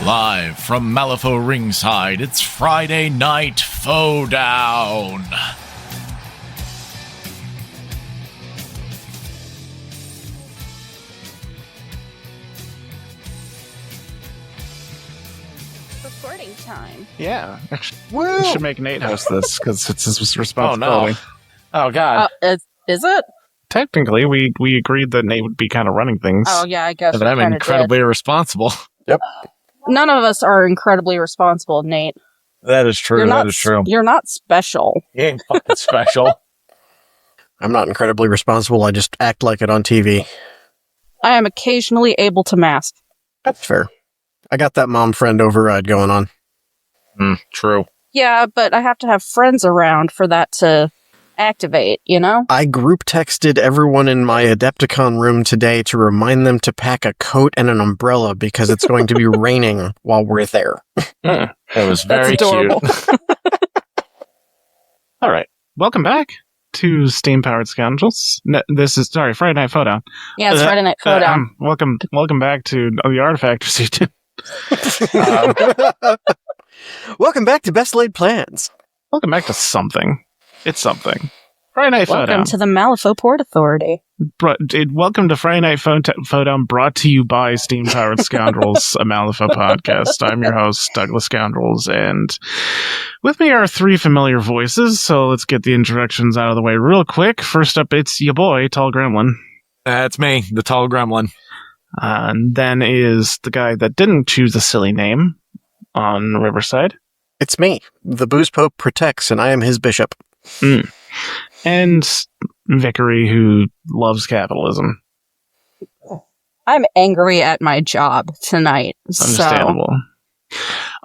Live from Malifaux Ringside, it's Friday Night Faux-Down. Recording time. Yeah. We should make Nate host this, because it's his responsibility. Oh God. Is it? Technically, we agreed that Nate would be kind of running things. Oh, yeah, I guess But I'm incredibly irresponsible. Yep. None of us are incredibly responsible, Nate. That is true. That is true. You're not special. You ain't fucking special. I'm not incredibly responsible. I just act like it on TV. I am occasionally able to mask. That's fair. I got that mom friend override going on. True. Yeah, but I have to have friends around for that to activate, you know? I group texted everyone in my Adepticon room today to remind them to pack a coat and an umbrella because it's going to be raining while we're there. That was very adorable. cute. All right. Welcome back to Steam-Powered Scoundrels. This is, Friday Night Faux-Down. Yeah, it's Friday Night Faux-Down. Welcome back to the Artefactors Union. Welcome back to Best Laid Plans. Welcome back to something. It's something. Friday Night Faux-Down. Welcome to the Malifaux Port Authority. Welcome to Friday Night Faux-Down, brought to you by Steam-Powered Scoundrels, a Malifaux podcast. I'm your host, Douglas Scoundrels, and with me are three familiar voices, so let's get the introductions out of the way real quick. First up, it's your boy, Tall Gremlin. That's me, the Tall Gremlin. And then is the guy that didn't choose a silly name on Riverside. It's me. The Booze Pope protects, and I am his bishop. And Vickery, who loves capitalism. I'm angry at my job tonight. Understandable.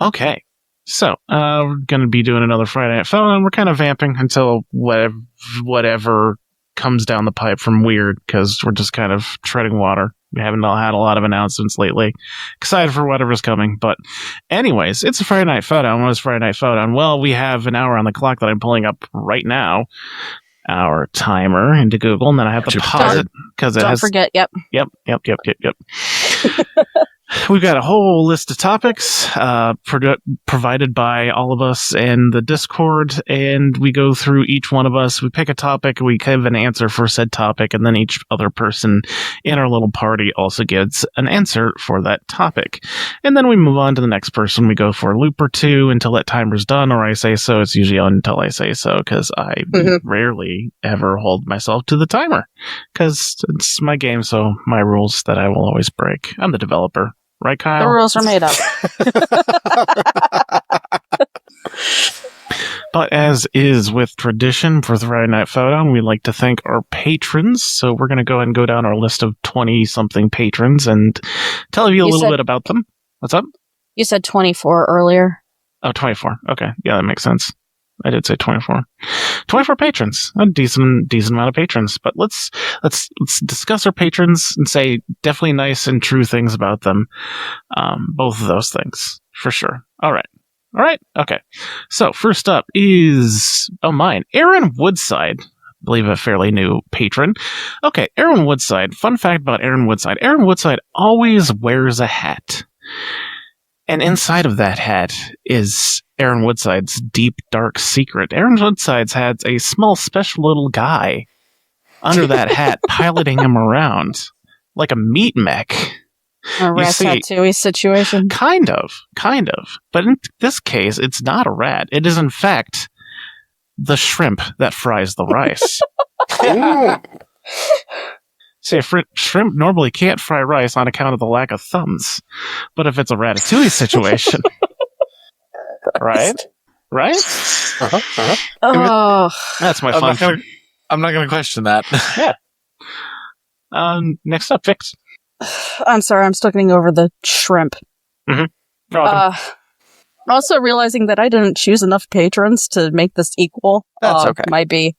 Okay. So, we're going to be doing another Friday Night Faux-Down, and we're kind of vamping until whatever comes down the pipe from Weird, because we're just kind of treading water. We haven't had a lot of announcements lately. Excited for whatever's coming. But anyways, it's a Friday Night Faux-Down. What is Friday Night Faux-Down? Well, we have an hour on the clock that I'm pulling up right now. Our timer into Google, and then I have to pause it because it has... Don't forget, yep. Yep. We've got a whole list of topics provided by all of us in the Discord, and we go through each one of us. We pick a topic, we give an answer for said topic, and then each other person in our little party also gives an answer for that topic. And then we move on to the next person. We go for a loop or two until that timer's done, or I say so. It's usually until I say so, because I rarely ever hold myself to the timer, because it's my game, so my rules that I will always break. I'm the developer. Right, Kyle? The rules are made up. But as is with tradition for the Friday Night Faux-Down, we'd like to thank our patrons. So we're going to go ahead and go down our list of 20-something patrons and tell you a little bit about them. What's up? You said 24 earlier. Oh, 24. Okay. Yeah, that makes sense. I did say 24. 24 patrons. A decent amount of patrons. But let's discuss our patrons and say definitely nice and true things about them. Both of those things, for sure. All right. Okay. So first up is mine, Aaron Woodside. I believe a fairly new patron. Okay, Aaron Woodside. Fun fact about Aaron Woodside. Aaron Woodside always wears a hat. And inside of that hat is Aaron Woodside's deep, dark secret. Aaron Woodside's had a small, special little guy under that hat piloting him around like a meat mech. A Ratatouille situation? Kind of. But in this case, it's not a rat. It is, in fact, the shrimp that fries the rice. See, a shrimp normally can't fry rice on account of the lack of thumbs. But if it's a ratatouille situation... Right? Oh. That's my fun. I'm not going to question that. Yeah. Next up, Vix. I'm sorry, I'm still getting over the shrimp. Also realizing that I didn't choose enough patrons to make this equal. That's okay. Might be.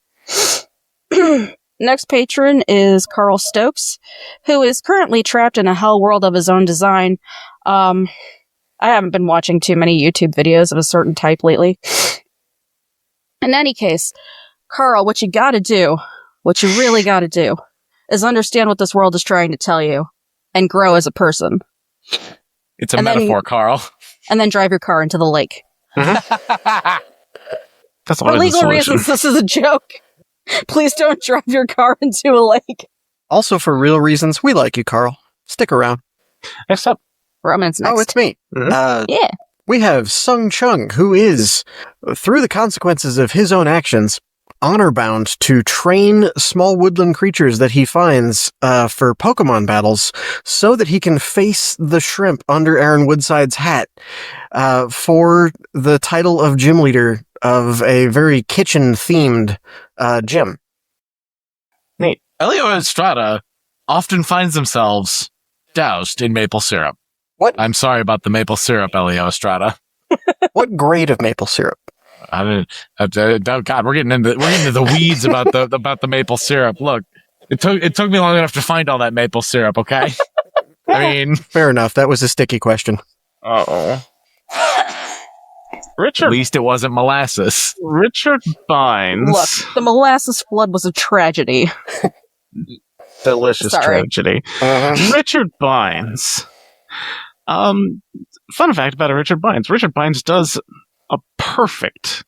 Next patron is Carl Stokes, who is currently trapped in a hell world of his own design. I haven't been watching too many YouTube videos of a certain type lately. In any case, Carl, what you really gotta do, is understand what this world is trying to tell you, and grow as a person. It's a And then- metaphor, Carl. and then drive your car into the lake. That's For always the legal solution. reasons, this is a joke. Please don't drive your car into a lake. Also, for real reasons, we like you, Carl. Stick around. Next up. Roman's next. Oh, it's me. Yeah. We have Sung Chung, who is, through the consequences of his own actions, honor-bound to train small woodland creatures that he finds for Pokemon battles so that he can face the shrimp under Aaron Woodside's hat for the title of gym leader of a very kitchen-themed gym. Elio Estrada often finds themselves doused in maple syrup. What? I'm sorry about the maple syrup, Elio Estrada. What grade of maple syrup? I mean, oh God, we're getting into the weeds about the maple syrup. Look, it took me long enough to find all that maple syrup. Okay, I mean, Fair enough. That was a sticky question. Uh-oh. at Richard least it wasn't molasses. Bynes. Look, the molasses flood was a tragedy. Delicious Sorry. tragedy. Richard Bynes. Fun fact about Richard Bynes. Richard Bynes does a perfect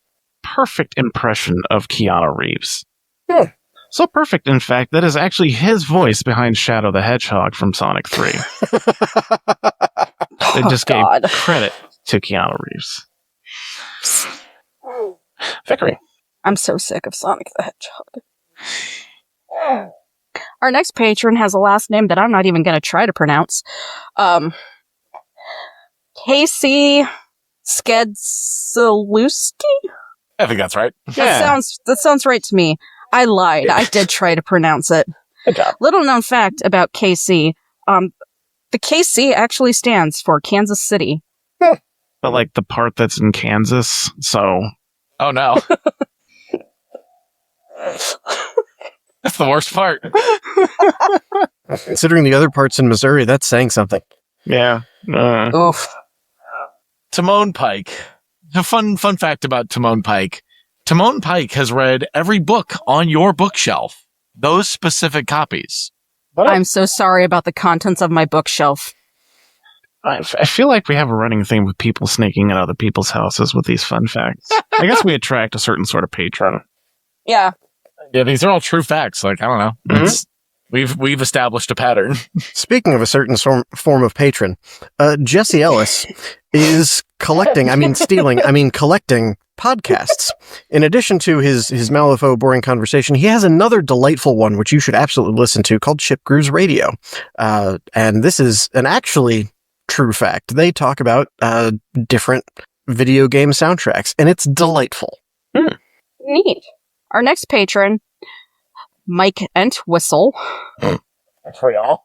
impression of Keanu Reeves. Yeah. So perfect, in fact, that is actually his voice behind Shadow the Hedgehog from Sonic 3. They just gave God. credit to Keanu Reeves. Vickery. I'm so sick of Sonic the Hedgehog. Our next patron has a last name that I'm not even going to try to pronounce. Casey Skedzelewski? I think that's right. That sounds right to me. I lied. I did try to pronounce it. Good job. Little known fact about KC. The KC actually stands for Kansas City. But like the part that's in Kansas, so Oh no, that's the worst part. Considering the other parts in Missouri, that's saying something. yeah. Oof. Timon Pike. A fun fact about Timon Pike. Timon Pike has read every book on your bookshelf. Those specific copies. I'm so sorry about the contents of my bookshelf. I feel like we have a running thing with people sneaking in other people's houses with these fun facts. I guess we attract a certain sort of patron. Yeah. Yeah, these are all true facts. Like, I don't know. It's, we've established a pattern. Speaking of a certain form of patron, Jesse Ellis is collecting podcasts. In addition to his Malifaux boring conversation, he has another delightful one, which you should absolutely listen to, called Chip Grooves Radio. And this is an actually true fact. They talk about different video game soundtracks, and it's delightful. Neat. Our next patron, Mike Entwistle. That's for y'all.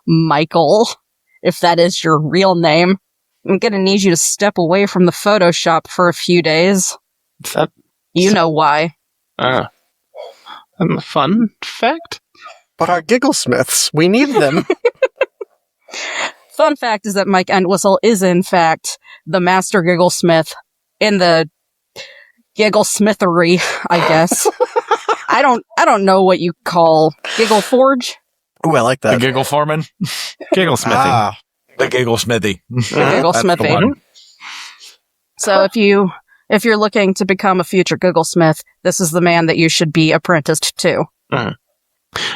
Michael, if that is your real name. I'm gonna need you to step away from the Photoshop for a few days. Is that You know why. and the fun fact? But our gigglesmiths, we need them. Fun fact is that Mike Entwistle is, in fact, the master gigglesmith in the gigglesmithery, I guess. I don't know what you call Giggle Forge. Ooh, I like The that. Giggle Foreman. Giggle smithy. The Giggle Smithy. The Giggle That's the Smithy. one. So if you're looking to become a future gigglesmith, this is the man that you should be apprenticed to.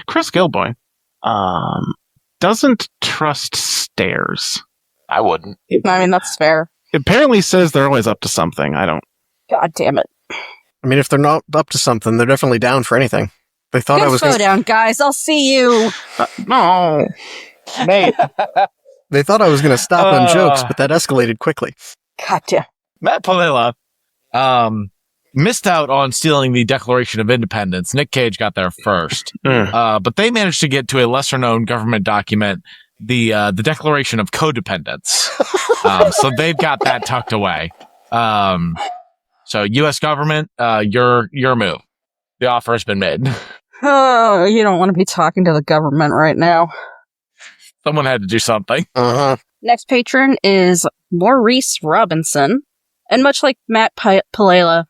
Chris Gilboy doesn't trust stairs. I wouldn't. I mean, that's fair. It apparently says they're always up to something. I don't. God damn it. I mean, if they're not up to something, they're definitely down for anything. They thought I Good was throw gonna, down, guys. I'll see you. No. Nate. they thought I was going to stop on jokes, but that escalated quickly. God damn. Matt Palella missed out on stealing the Declaration of Independence. Nick Cage got there first. But they managed to get to a lesser-known government document, the Declaration of Codependence. So they've got that tucked away. So U.S. government, your move. The offer has been made. Oh, you don't want to be talking to the government right now. Someone had to do something. Uh-huh. Next patron is Maurice Robinson. And much like Matt Palella,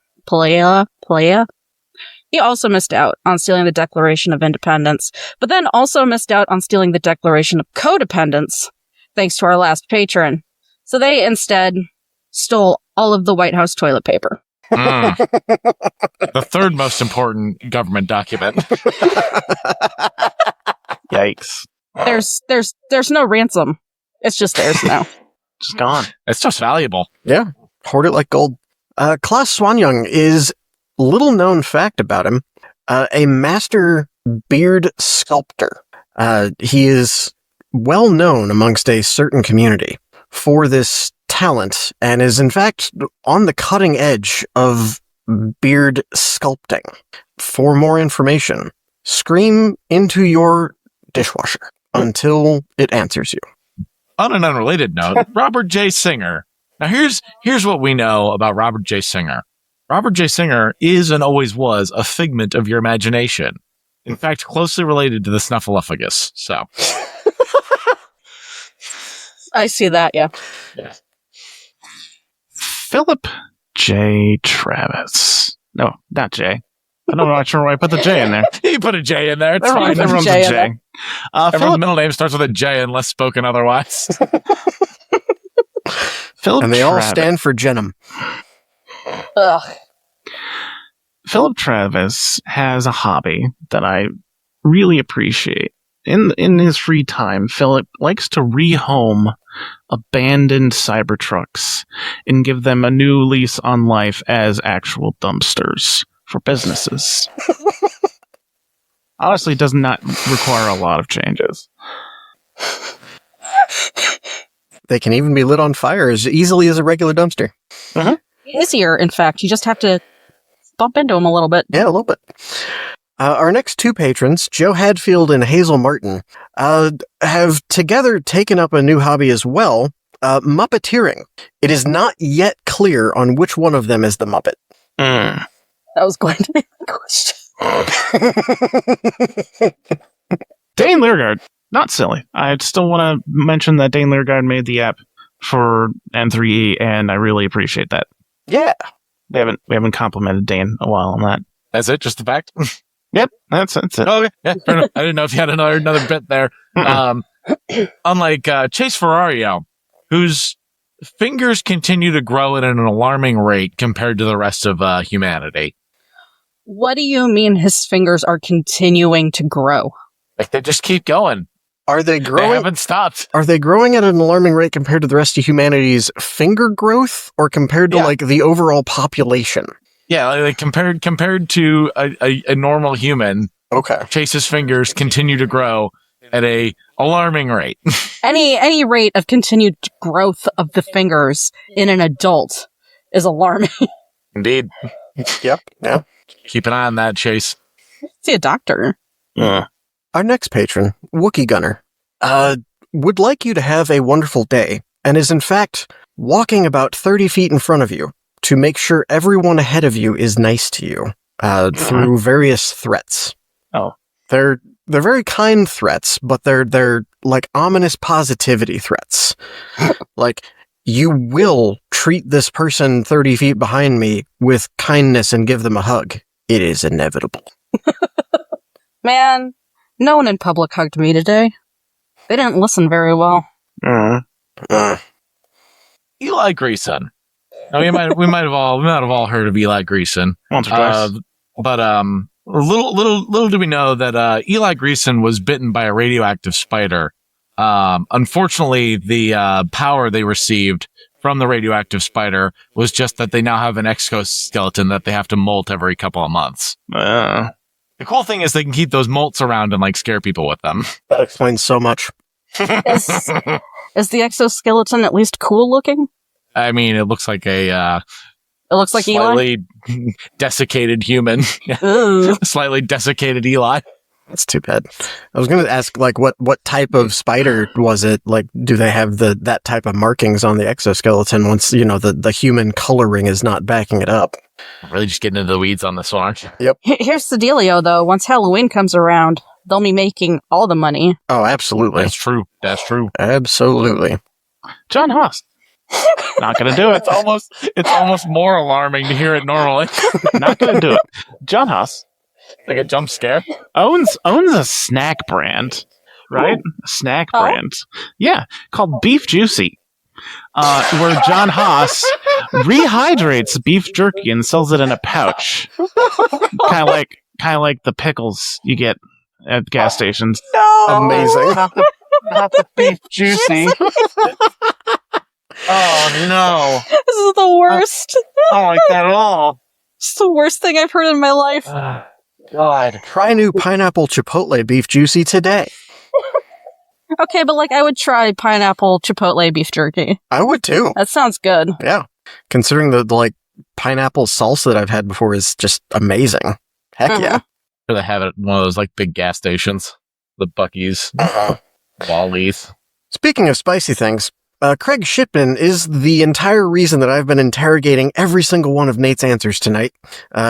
He also missed out on stealing the Declaration of Independence, but then also missed out on stealing the Declaration of Codependence, thanks to our last patron. So they instead stole all of the White House toilet paper. The third most important government document. Yikes. There's no ransom. It's just theirs now. Just gone. It's just valuable. Yeah, hoard it like gold. Klaus Swanjung is little known fact about him, a master beard sculptor. He is well known amongst a certain community for this talent and is in fact on the cutting edge of beard sculpting. For more information, scream into your dishwasher until it answers you. On an unrelated note, Robert J. Singer. Now here's what we know about Robert J. Singer. Robert J. Singer is and always was a figment of your imagination. In fact, closely related to the Snuffleupagus. So I see that, yeah. Philip J. Travis. No, not J. I'm not sure why I put the J in there. You put a J in there. It's Everyone's fine. a J in J. Everyone's middle name starts with a J unless spoken otherwise. Philip And they all Travis. stand for Genum. Ugh. Philip Travis has a hobby that I really appreciate. In his free time, Philip likes to rehome abandoned Cybertrucks and give them a new lease on life as actual dumpsters for businesses. Honestly, does not require a lot of changes. They can even be lit on fire as easily as a regular dumpster. Easier, in fact. You just have to bump into them a little bit. Yeah, a little bit. Our next two patrons, Joe Hadfield and Hazel Martin, have together taken up a new hobby as well, Muppeteering. It is not yet clear on which one of them is the Muppet. That was going to be my question. Dane Leargard, not silly. I still want to mention that Dane Leargard made the app for M3E, and I really appreciate that. Yeah. We haven't complimented Dane a while on that. That's it? Just the fact? Yep, that's it. Okay. Yeah, fair enough. I didn't know if you had another bit there. Unlike Chase Ferrario, whose fingers continue to grow at an alarming rate compared to the rest of humanity. What do you mean his fingers are continuing to grow? Like, they just keep going. Are they They growing? haven't stopped. Are they growing at an alarming rate compared to the rest of humanity's finger growth, or compared to like the overall population? Yeah, like compared to a normal human, Okay. Chase's fingers continue to grow at a alarming rate. Any rate of continued growth of the fingers in an adult is alarming. Indeed. Yep. Yeah. Keep an eye on that, Chase. See a doctor. Yeah. Our next patron, Wookie Gunner, would like you to have a wonderful day, and is in fact walking about 30 feet in front of you to make sure everyone ahead of you is nice to you through various threats. Oh. They're very kind threats, but they're like ominous positivity threats. Like, you will treat this person 30 feet behind me with kindness and give them a hug. It is inevitable. Man, no one in public hugged me today. They didn't listen very well. Eli Greason. Now, we might have all heard of Eli Greason. Once or twice. But little do we know that Eli Greason was bitten by a radioactive spider. Unfortunately, the power they received from the radioactive spider was just that they now have an exoskeleton that they have to molt every couple of months. The cool thing is they can keep those molts around and like scare people with them. That explains so much. Is the exoskeleton at least cool looking? I mean, it looks like a It looks like Eli. slightly desiccated human. Ooh. Slightly desiccated Eli. That's too bad. I was going to ask, like, what type of spider was it? Like, do they have that type of markings on the exoskeleton once, the human coloring is not backing it up? Really just getting into the weeds on this one. Yep. Here's the dealio, though. Once Halloween comes around, they'll be making all the money. Oh, absolutely. That's true. That's true. Absolutely. John Haas. Not gonna do it. It's almost more alarming to hear it normally. Not gonna do it. John Haas Like a jump scare. owns a snack brand, right? A snack brand. Yeah, called Beef Juicy. Where John Haas rehydrates beef jerky and sells it in a pouch. Kind of like the pickles you get at gas stations. No, Amazing. Not the beef juicy. Oh no! This is the worst. I don't like that at all. It's the worst thing I've heard in my life. God. Try new pineapple chipotle beef juicy today. Okay, but like I would try pineapple chipotle beef jerky. I would too. That sounds good. Yeah. Considering the like pineapple salsa that I've had before is just amazing. Heck yeah. They have it at one of those like big gas stations, the Buc-ee's, Wally's. Speaking of spicy things, Craig Shipman is the entire reason that I've been interrogating every single one of Nate's answers tonight.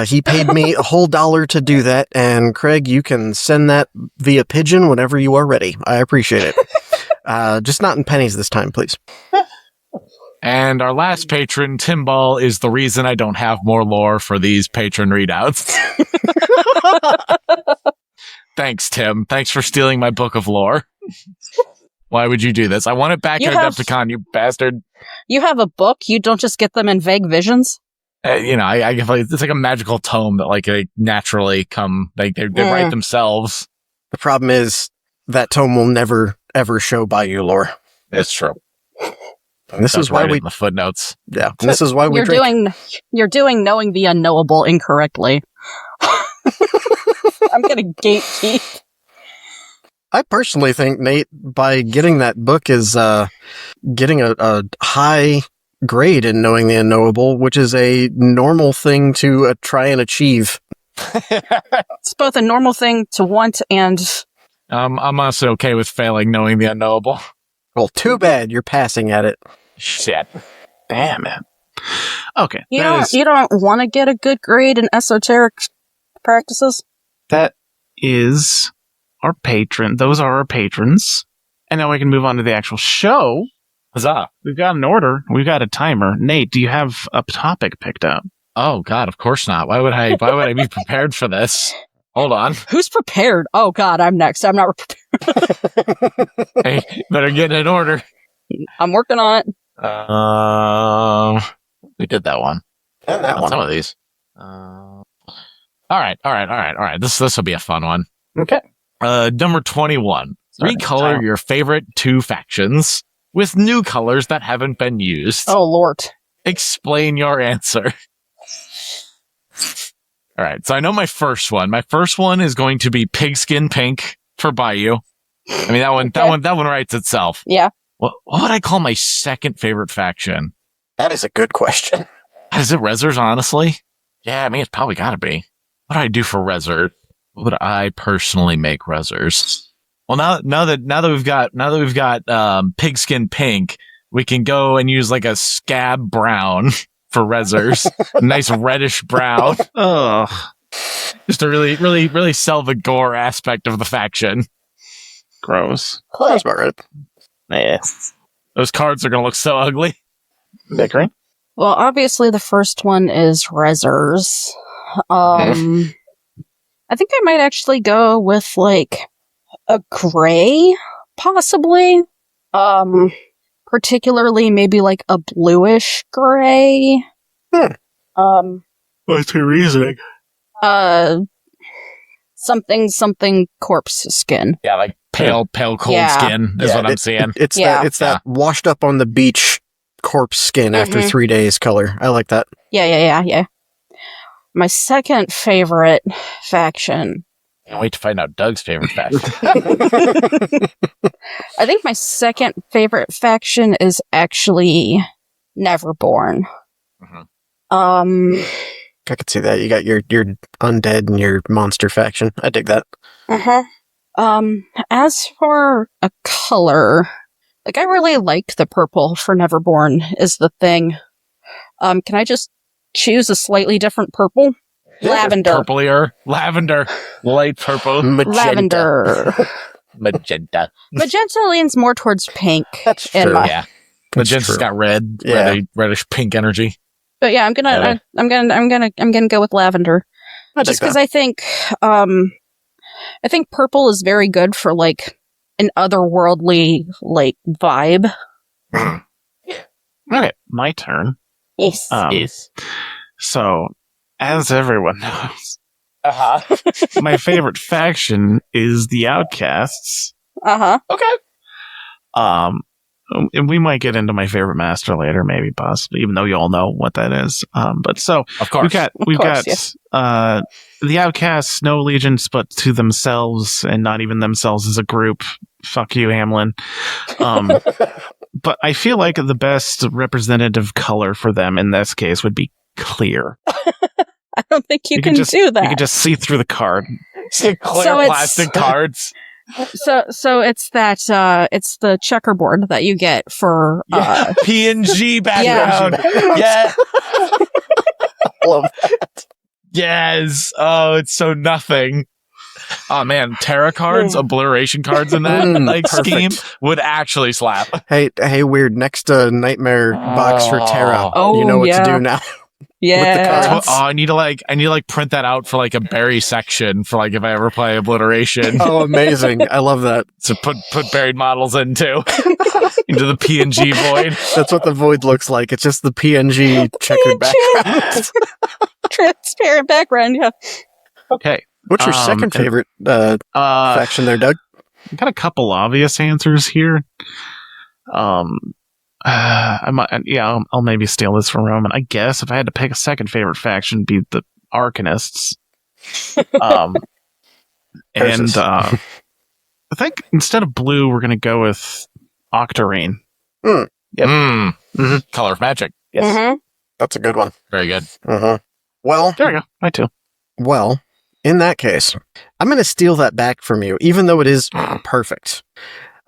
He paid me a whole $1 to do that, and Craig, you can send that via pigeon whenever you are ready. I appreciate it. Just not in pennies this time, please. And our last patron, Tim Ball, is the reason I don't have more lore for these patron readouts. Thanks, Tim. Thanks for stealing my book of lore. Why would you do this? I want it back at Adepticon, you bastard. You have a book? You don't just get them in vague visions? I it's like a magical tome that like they naturally come, they write themselves. The problem is that tome will never, ever show Bayou lore. It's true. And this is why we... in the footnotes. Yeah, and this is why we You're doing knowing the unknowable incorrectly. I'm gonna gatekeep. I personally think, Nate, by getting that book is getting a high grade in knowing the unknowable, which is a normal thing to try and achieve. It's both a normal thing to want and... I'm also okay with failing knowing the unknowable. Well, too bad you're passing at it. Shit. Damn it. Okay. You don't want to get a good grade in esoteric practices? That is our patron. Those are our patrons. And now we can move on to the actual show. Huzzah. We've got an order. We've got a timer. Nate, do you have a topic picked out? Oh God, of course not. Why would I be prepared for this? Hold on. Who's prepared? Oh God, I'm next. I'm not prepared. Hey, better get in order. I'm working on it. We did that one. And that one. Some of these. All right. This will be a fun one. Okay. Number 21. Recolor your favorite two factions with new colors that haven't been used. Oh Lord. Explain your answer. All right. So I know my first one. My first one is going to be pigskin pink for Bayou. I mean, that one writes itself. Yeah. What would I call my second favorite faction? That is a good question. Is it Rezzers, honestly? Yeah, I mean, it's probably gotta be. What do I do for Rezzers? What would I personally make Rezzers? Well, now that we've got pigskin pink, we can go and use like a scab brown for Rezzers. Nice reddish brown. Ugh. Just to really sell the gore aspect of the faction. Gross. That's about right. Yeah. Those cards are gonna look so ugly. Bickering. Well, obviously the first one is Rezzers. I think I might actually go with like a gray, possibly. Particularly maybe like a bluish gray. What's your reasoning? Something corpse skin. Yeah, like pale cold skin is what I'm seeing. It's that washed up on the beach corpse skin after 3 days color. I like that. Yeah. My second favorite faction. Can't wait to find out Doug's favorite faction. I think my second favorite faction is actually Neverborn. I could see that. You got your undead and your monster faction. I dig that. As for a color, like I really like the purple for Neverborn is the thing. Can I just choose a slightly different purple? Lavender. Purplier. Lavender. Light purple. Lavender. Magenta. Magenta leans more towards pink. That's true. Yeah. Magenta's got reddish pink energy. But yeah, I'm gonna go with lavender. Just because I think purple is very good for like an otherworldly like vibe. Okay, my turn. Yes. Yes. So, as everyone knows, Uh-huh. my favorite faction is the Outcasts. Uh-huh. Okay. And we might get into my favorite master later, maybe, possibly, even though you all know what that is. But so Of course. we've got yes. the Outcasts, Snow Legion, split to themselves, and not even themselves as a group. Fuck you, Hamlin. But I feel like the best representative color for them in this case would be clear. I don't think you can just do that. You can just see through the card. Clear So it's- plastic cards. So it's that it's the checkerboard that you get for PNG background. Yeah. Love that. Yes. Oh, it's so nothing. Oh man, Terra cards, obliteration cards in that like scheme would actually slap. Hey, Weird. Next nightmare box for Terra. Oh, you know what yeah. to do now. yeah. cards. Oh, I need to like print that out for like a berry section for like if I ever play obliteration. Oh, amazing. I love that. So put buried models into the PNG void. That's what the void looks like. It's just the PNG checkered background. Transparent background. Yeah. Okay. What's your second favorite faction there, Doug? I got a couple obvious answers here. I might, I'll maybe steal this from Roman. I guess if I had to pick a second favorite faction, it'd be the Arcanists. And I think instead of blue, we're going to go with Octarine. Mm. Yep. Mm-hmm. Color of Magic. Yes. Mm-hmm. That's a good one. Very good. Uh-huh. Well, There we go. I too. Well, in that case, I'm going to steal that back from you, even though it is perfect.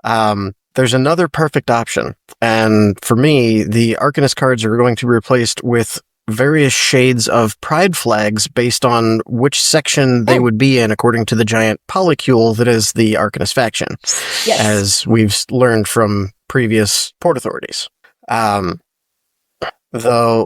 There's another perfect option. And for me, the Arcanist cards are going to be replaced with various shades of pride flags based on which section they would be in according to the giant polycule that is the Arcanist faction, Yes. as we've learned from previous Port Authorities. The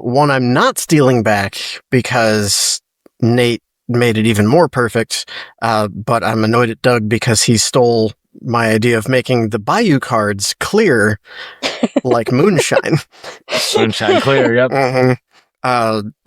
one I'm not stealing back because Nate made it even more perfect, but I'm annoyed at Doug because he stole my idea of making the Bayou cards clear like moonshine. Moonshine clear, yep.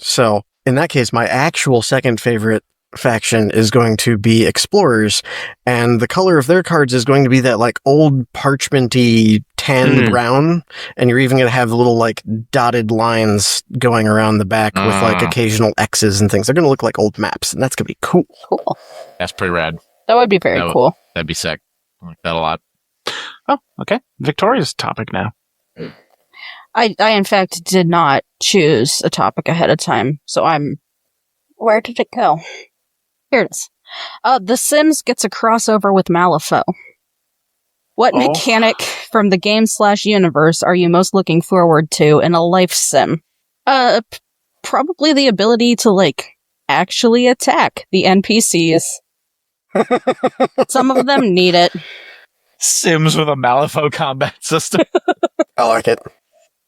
So in that case, my actual second favorite faction is going to be Explorers, and the color of their cards is going to be that like old parchmenty tan brown, and you're even going to have little like dotted lines going around the back with like occasional X's and things. They're going to look like old maps, and that's going to be cool. Cool. That's pretty rad. That would be very cool. That'd be sick. I like that a lot. Oh, okay. Victoria's topic now. I in fact did not choose a topic ahead of time, so where did it go? Here it is. The Sims gets a crossover with Malifaux. What mechanic from the game/universe are you most looking forward to in a life sim? Probably the ability to like actually attack the NPCs. Some of them need it. Sims with a Malifaux combat system. I like it.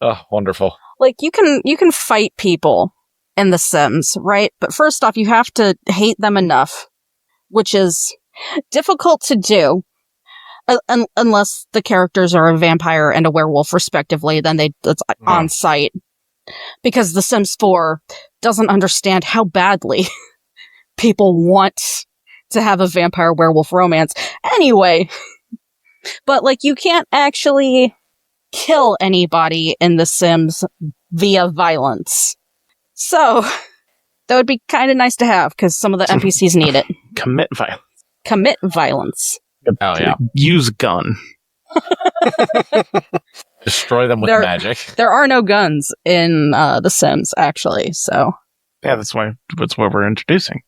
Oh, wonderful. Like you can fight people in The Sims, right? But first off, you have to hate them enough, which is difficult to do unless the characters are a vampire and a werewolf, respectively. Then that's on site, because The Sims 4 doesn't understand how badly people want to have a vampire werewolf romance. Anyway, but like you can't actually kill anybody in The Sims via violence. So, that would be kind of nice to have, because some of the NPCs need it. Commit violence. Commit violence. Oh, yeah. Use gun. Destroy them with magic. There are no guns in The Sims, actually, so. Yeah, that's what we're introducing.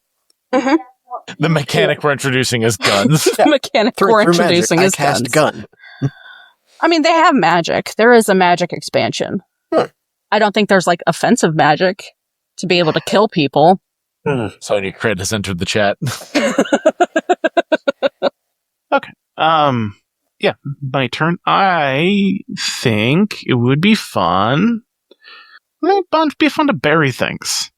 Mm-hmm. The mechanic we're introducing is guns. The mechanic we're introducing is guns. I cast gun. I mean, they have magic. There is a magic expansion. I don't think there's, like, offensive magic to be able to kill people. Sonya Crit has entered the chat. Okay. Yeah, my turn. I think it would be fun. It'd be fun to bury things.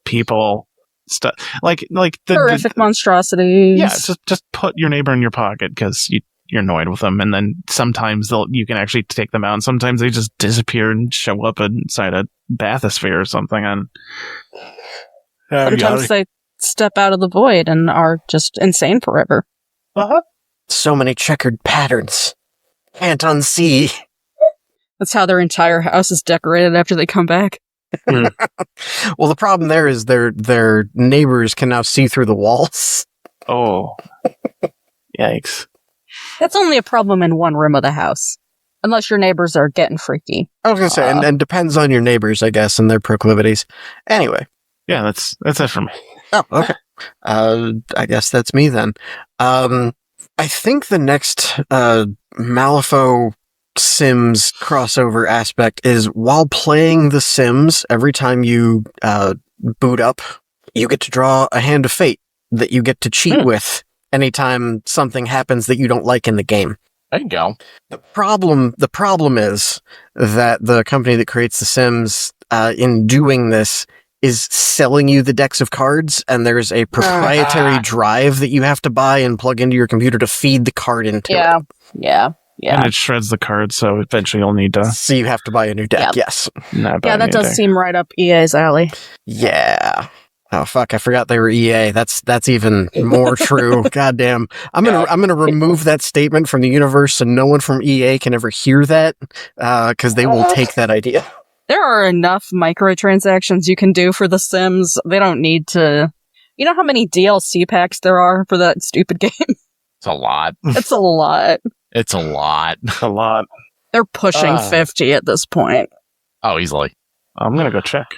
People, stuff. Like the horrific monstrosities. Yeah, just put your neighbor in your pocket because you're annoyed with them, and then sometimes you can actually take them out, and sometimes they just disappear and show up inside a bathysphere or something. And sometimes they step out of the void and are just insane forever. So many checkered patterns. Can't unsee. That's how their entire house is decorated after they come back. Well, the problem there is their neighbors can now see through the walls. Oh, yikes! That's only a problem in one room of the house, unless your neighbors are getting freaky. I was gonna say, and depends on your neighbors, I guess, and their proclivities. Anyway, yeah, that's it for me. Oh, okay. I guess that's me then. I think the next Malifaux Sims crossover aspect is while playing The Sims, every time you boot up, you get to draw a hand of fate that you get to cheat with anytime something happens that you don't like in the game. There you go. The problem is that the company that creates The Sims, in doing this, is selling you the decks of cards, and there's a proprietary drive that you have to buy and plug into your computer to feed the card into it. Yeah. And it shreds the card, so eventually you'll need to... So you have to buy a new deck, yes. That does seem right up EA's alley. Yeah. Oh, fuck, I forgot they were EA. That's even more true. Goddamn. I'm gonna remove that statement from the universe so no one from EA can ever hear that, because they will take that idea. There are enough microtransactions you can do for The Sims. They don't need to... You know how many DLC packs there are for that stupid game? It's a lot. It's a lot. It's a lot. A lot. They're pushing 50 at this point. Oh, easily. I'm going to go check.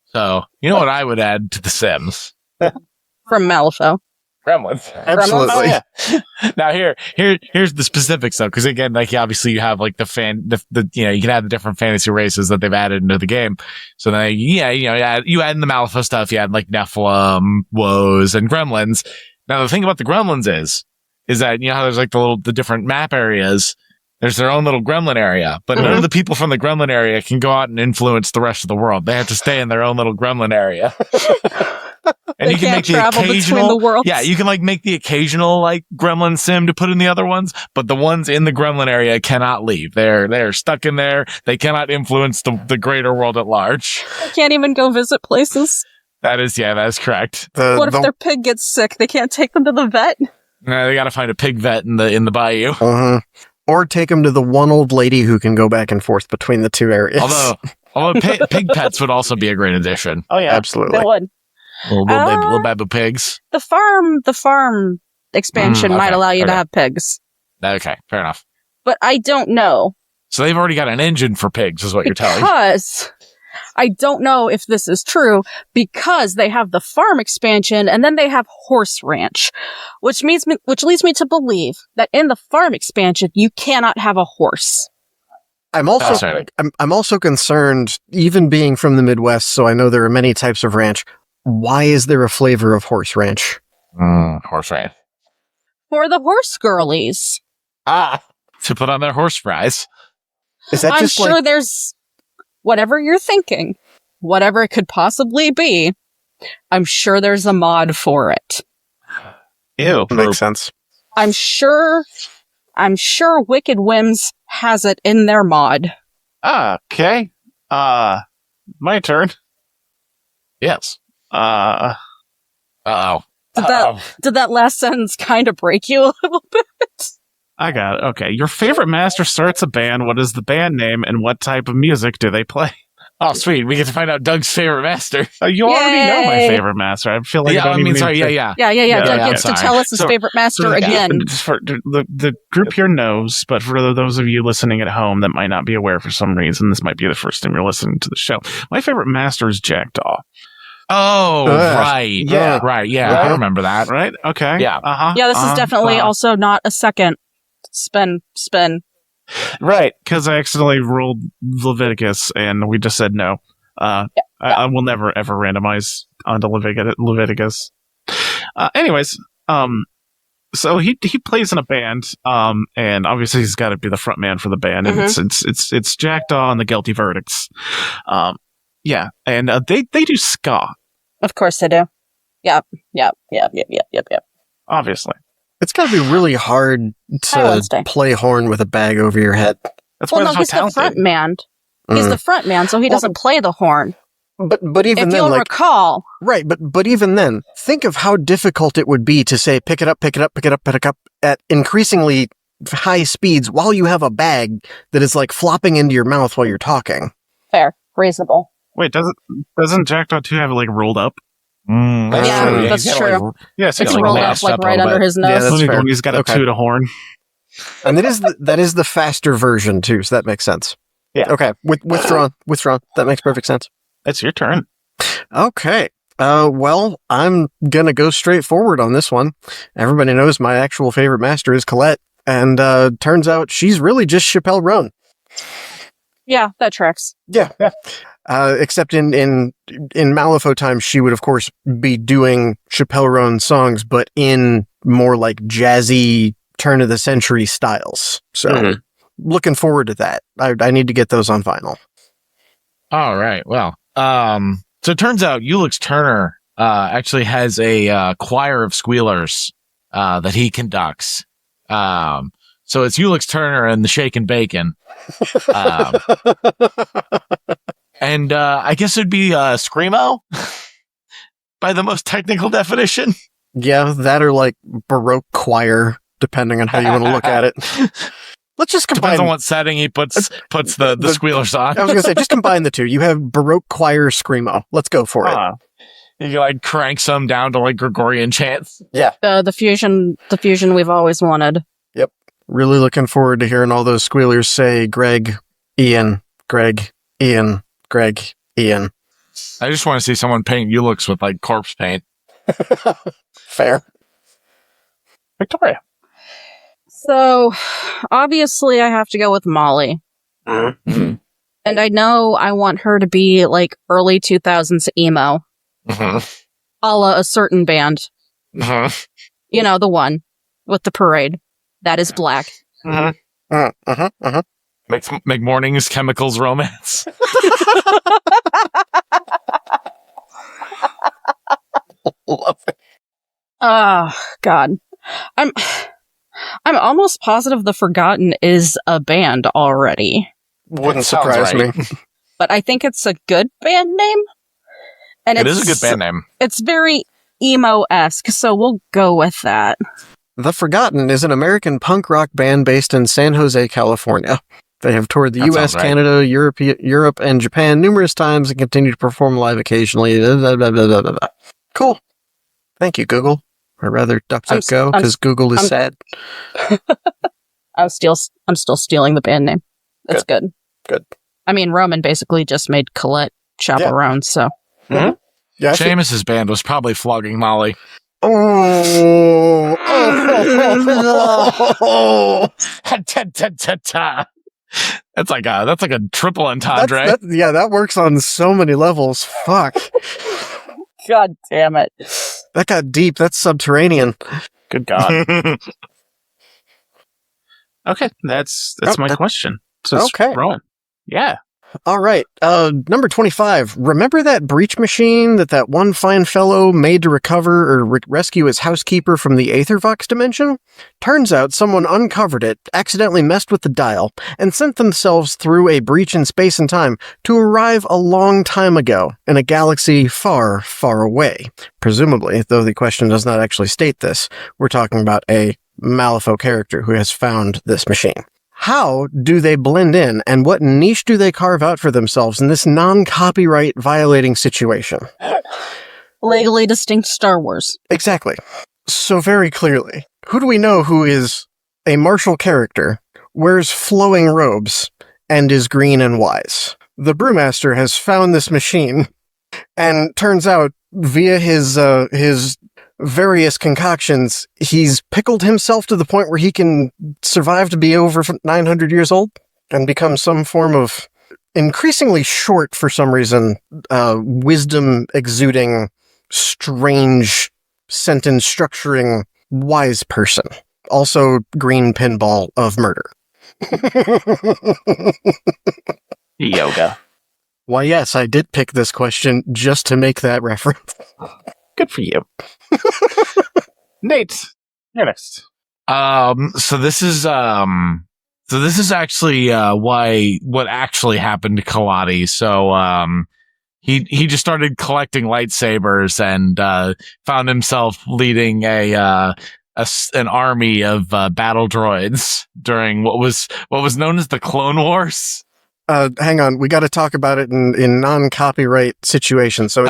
So, you know what I would add to The Sims? From Malifaux. Gremlins. Absolutely. Oh, yeah. Now here's the specifics though, because again, like obviously you have like the you can add the different fantasy races that they've added into the game. So then you add in the Malifaux stuff, you add like Nephilim, Woes, and Gremlins. Now the thing about the Gremlins is that you know how there's like the different map areas. There's their own little gremlin area, but none of the people from the gremlin area can go out and influence the rest of the world. They have to stay in their own little gremlin area. And you can make the occasional, between the worlds. Yeah, you can like make the occasional like gremlin sim to put in the other ones, but the ones in the gremlin area cannot leave. They're stuck in there. They cannot influence the greater world at large. They can't even go visit places. That is correct. What if their pig gets sick? They can't take them to the vet? No, they got to find a pig vet in the bayou. Or take them to the one old lady who can go back and forth between the two areas. Although pig pets would also be a great addition. Oh yeah, absolutely. They would. Little baby pigs. The farm expansion might allow you to have pigs. Okay, fair enough. But I don't know. So they've already got an engine for pigs, is what you're telling me. Because I don't know if this is true, because they have the farm expansion and then they have horse ranch, which leads me to believe that in the farm expansion you cannot have a horse. I'm also concerned, even being from the Midwest, so I know there are many types of ranch. Why is there a flavor of horse ranch? Horse ranch. For the horse girlies. To put on their horse fries. Is that I'm sure there's whatever you're thinking, whatever it could possibly be. I'm sure there's a mod for it. Ew. Makes sense. I'm sure Wicked Whims has it in their mod. Okay. My turn. Yes. Did that last sentence kind of break you a little bit? I got it. Okay. Your favorite master starts a band. What is the band name and what type of music do they play? Oh, sweet. We get to find out Doug's favorite master. You already know my favorite master. I feel like Yeah, Doug gets to tell us his favorite master again. For the group here knows, but for those of you listening at home that might not be aware for some reason, this might be the first time you're listening to the show. My favorite master is Jackdaw. Oh, right. Yeah. Right. Yeah, I remember that. Right? Okay. Yeah. Yeah, this is definitely also not a second spin. Right, because I accidentally rolled Leviticus, and we just said no. I will never, ever randomize onto Leviticus. Anyways, so he plays in a band, and obviously he's got to be the front man for the band, and it's Jackdaw and the Guilty Verdicts. Yeah, and they do ska. Of course they do. Yep. Obviously. It's got to be really hard Hi, Wednesday. to play horn with a bag over your head. That's why Well, no, they're he's so the talented. front man. He's the front man, so he doesn't play the horn. But even If then, you'll like, recall, right, but even then, think of how difficult it would be to say, pick it up at increasingly high speeds while you have a bag that is like flopping into your mouth while you're talking. fair, reasonable. Wait, doesn't Jackdaw 2 have it like rolled up? Yeah, that's he's got, true. Yes, It's like, rolled up lashed like up a right little under bit. his Yeah, nose. that's fair. He's got to Okay. toot a horn. And that is the faster version too, so that makes sense. Yeah. Okay, withdrawn. That makes perfect sense. It's your turn. Okay. Well, I'm gonna go straight forward on this one. Everybody knows my actual favorite master is Colette, and turns out she's really just Chappelle Roan. Yeah, that tracks. Yeah. Except in Malifaux times, she would of course be doing Chappelle Roan songs, but in more like jazzy turn of the century styles. So looking forward to that. I need to get those on vinyl. All right. Well, so it turns out Ulix Turner actually has a choir of squealers that he conducts. So it's Ulix Turner and the Shake and Bacon. And I guess it'd be Screamo by the most technical definition. Yeah, that or like Baroque choir, depending on how you want to look at it. Let's just combine. Depends on what setting he puts the squealers on. I was going to say, just combine the two. You have Baroque choir Screamo. Let's go for it. You can like crank some down to like Gregorian chants. Yeah. The fusion we've always wanted. Yep. Really looking forward to hearing all those squealers say Greg, Ian, Greg, Ian, Greg, Ian. I just want to see someone paint Ulix with like corpse paint. Fair. Victoria. So, obviously, I have to go with Molly. Mm-hmm. And I know I want her to be like early 2000s emo, Mm-hmm. a la a certain band. Mm-hmm. You know, the one with the parade. That is black. Mm-hmm. Make mornings chemicals romance. Love it. Oh, God. I'm almost positive The Forgotten is a band already. Wouldn't Sounds surprise right. me. But I think it's a good band name. And It is a good band name. It's very emo-esque, so we'll go with that. The Forgotten is an American punk rock band based in San Jose, California. They have toured the That U.S., sounds right. Canada, Europe, and Japan numerous times and continue to perform live occasionally. Blah, blah, blah, blah, blah. Cool. Thank you, Google. Or rather, DuckDuckGo, because Google is sad. I'm still stealing the band name. That's good. Good. I mean, Roman basically just made Colette chaperone, so. Yeah, I think- Seamus's band was probably flogging Molly. Oh. That's like a triple entendre. That works on so many levels. Fuck. God damn it. That got deep. That's subterranean. Good God. Okay, that's my question. So it's Okay. Rowan. Yeah. All right. Number 25. Remember that breach machine that one fine fellow made to recover or rescue his housekeeper from the Aethervox dimension? Turns out someone uncovered it, accidentally messed with the dial, and sent themselves through a breach in space and time to arrive a long time ago in a galaxy far, far away. Presumably, though the question does not actually state this, we're talking about a Malifaux character who has found this machine. How do they blend in, and what niche do they carve out for themselves in this non-copyright violating situation? Legally distinct Star Wars. Exactly. So very clearly, who do we know who is a martial character, wears flowing robes, and is green and wise? The Brewmaster has found this machine, and turns out, via his various concoctions, he's pickled himself to the point where he can survive to be over 900 years old and become some form of increasingly short, for some reason, wisdom exuding, strange sentence structuring wise person. Also green pinball of murder. Yoga. Why, yes, I did pick this question just to make that reference. Good for you. Nate, you're next. So this is actually what actually happened to Kaladi. So he just started collecting lightsabers and found himself leading an army of battle droids during what was known as the Clone Wars. Hang on, we got to talk about it in non-copyright situations. So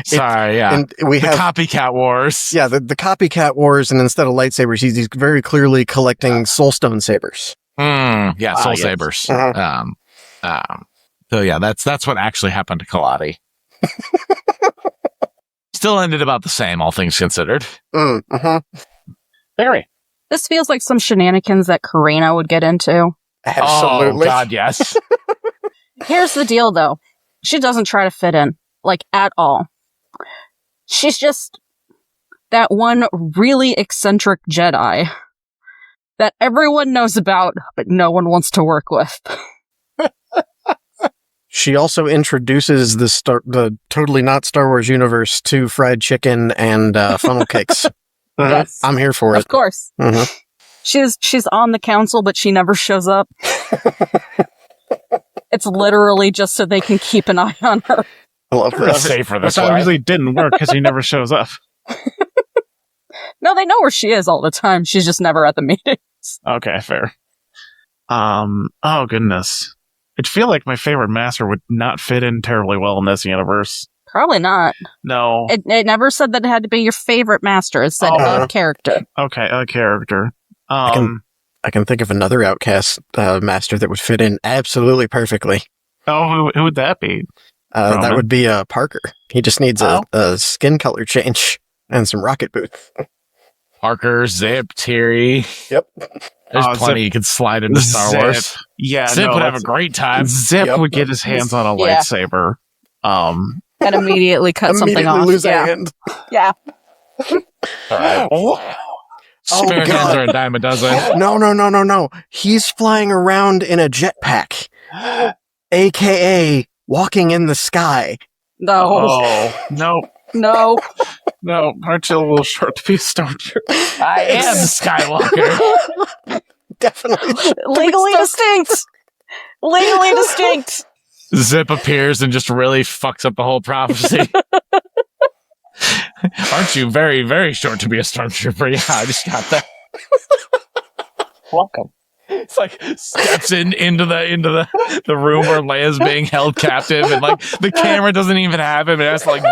sorry, yeah. And we have copycat wars. Yeah, the copycat wars, and instead of lightsabers, he's very clearly collecting soulstone sabers. Soul sabers. Uh-huh. So yeah, that's what actually happened to Kaladi. Still ended about the same, all things considered. Barry. This feels like some shenanigans that Karina would get into. Absolutely. Oh, God, yes. Here's the deal, though. She doesn't try to fit in, like, at all. She's just that one really eccentric Jedi that everyone knows about, but no one wants to work with. She also introduces the totally not Star Wars universe to fried chicken and funnel cakes. Yes. I'm here for it. Of course. Mm-hmm. She's on the council, but she never shows up. It's literally just so they can keep an eye on her. I love this. Safer this Which way. obviously didn't work because he never shows up. No, they know where she is all the time. She's just never at the meetings. Okay, fair. Oh goodness. I'd feel like my favorite master would not fit in terribly well in this universe. Probably not. No. It never said that it had to be your favorite master. It said a character. Okay, a character. I can think of another Outcast master that would fit in absolutely perfectly. Oh, who would that be? That would be Parker. He just needs a skin color change and some rocket boots. Parker, Zip, Terry. Yep. There's plenty Zip. you could slide into Star Zip. Wars. Yeah, Zip would have a great time. Zip would get his hands on a Yeah. lightsaber. And immediately cut something off. Lose a Yeah. hand. Yeah. Spare hands God. are a dime a dozen. No. He's flying around in a jetpack, aka walking in the sky. No. Oh, no. No. No, aren't you a little short to be a stormtrooper? I am Skywalker. Definitely. Legally distinct. Legally distinct. Zip appears and just really fucks up the whole prophecy. Aren't you very, very short to be a stormtrooper? Yeah, I just got that. Welcome. It's like steps into the room where Leia's being held captive, and like the camera doesn't even have him. It has to like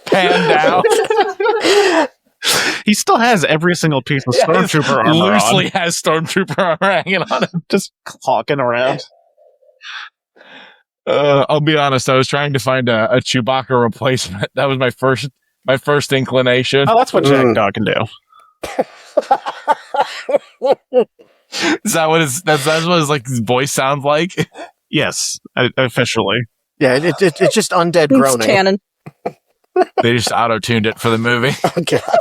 pan down. He still has every single piece of stormtrooper armor Loosely on. has stormtrooper armor hanging on him. Just clocking around. I'll be honest. I was trying to find a Chewbacca replacement. That was my first inclination. Oh, that's what Jack Dog can do. Is that what that's what his voice sounds like? Yes, officially. Yeah, it's just undead It's groaning. canon. They just auto-tuned it for the movie. Oh, God.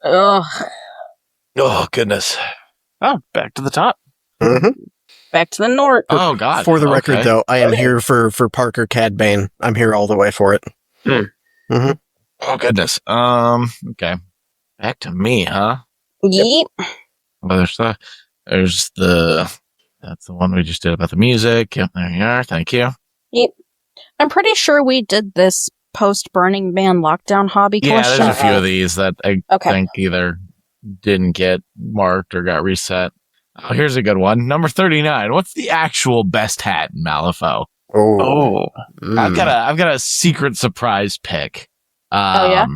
Ugh. Oh, goodness. Oh, back to the top. Mm-hmm. Back to the north. Oh, God. For the record, Okay. though, I am here for Parker Cad Bane. I'm here all the way for it. Mm-hmm. Oh, goodness. Okay. Back to me, huh? Yeep. Well, that's the one we just did about the music. Yep, there you are. Thank you. Yep. I'm pretty sure we did this post Burning Man lockdown hobby Yeah, question. there's a few of these that I Okay. think either didn't get marked or got reset. Oh, here's a good one. Number 39. What's the actual best hat in Malifaux? Oh. I've got a secret surprise pick. Oh, yeah?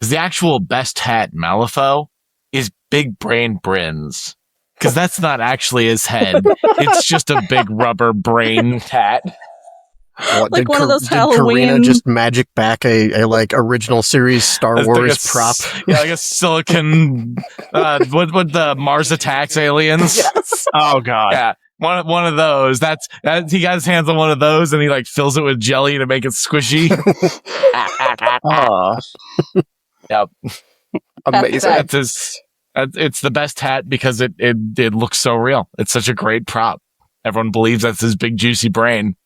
'Cause the actual best hat in Malifaux is Big Brain Brins. Because that's not actually his head. It's just a big rubber brain hat. What, Like one of those did Karina Halloween- just magic back a like original series Star It's Wars like a prop? Yeah, like a silicon. What the Mars Attacks aliens? Yes. Oh, God. Yeah, one of those. That's he got his hands on one of those and he like fills it with jelly to make it squishy. Oh. Yep, Amazing. that's his. It's the best hat because it looks so real. It's such a great prop. Everyone believes that's his big juicy brain.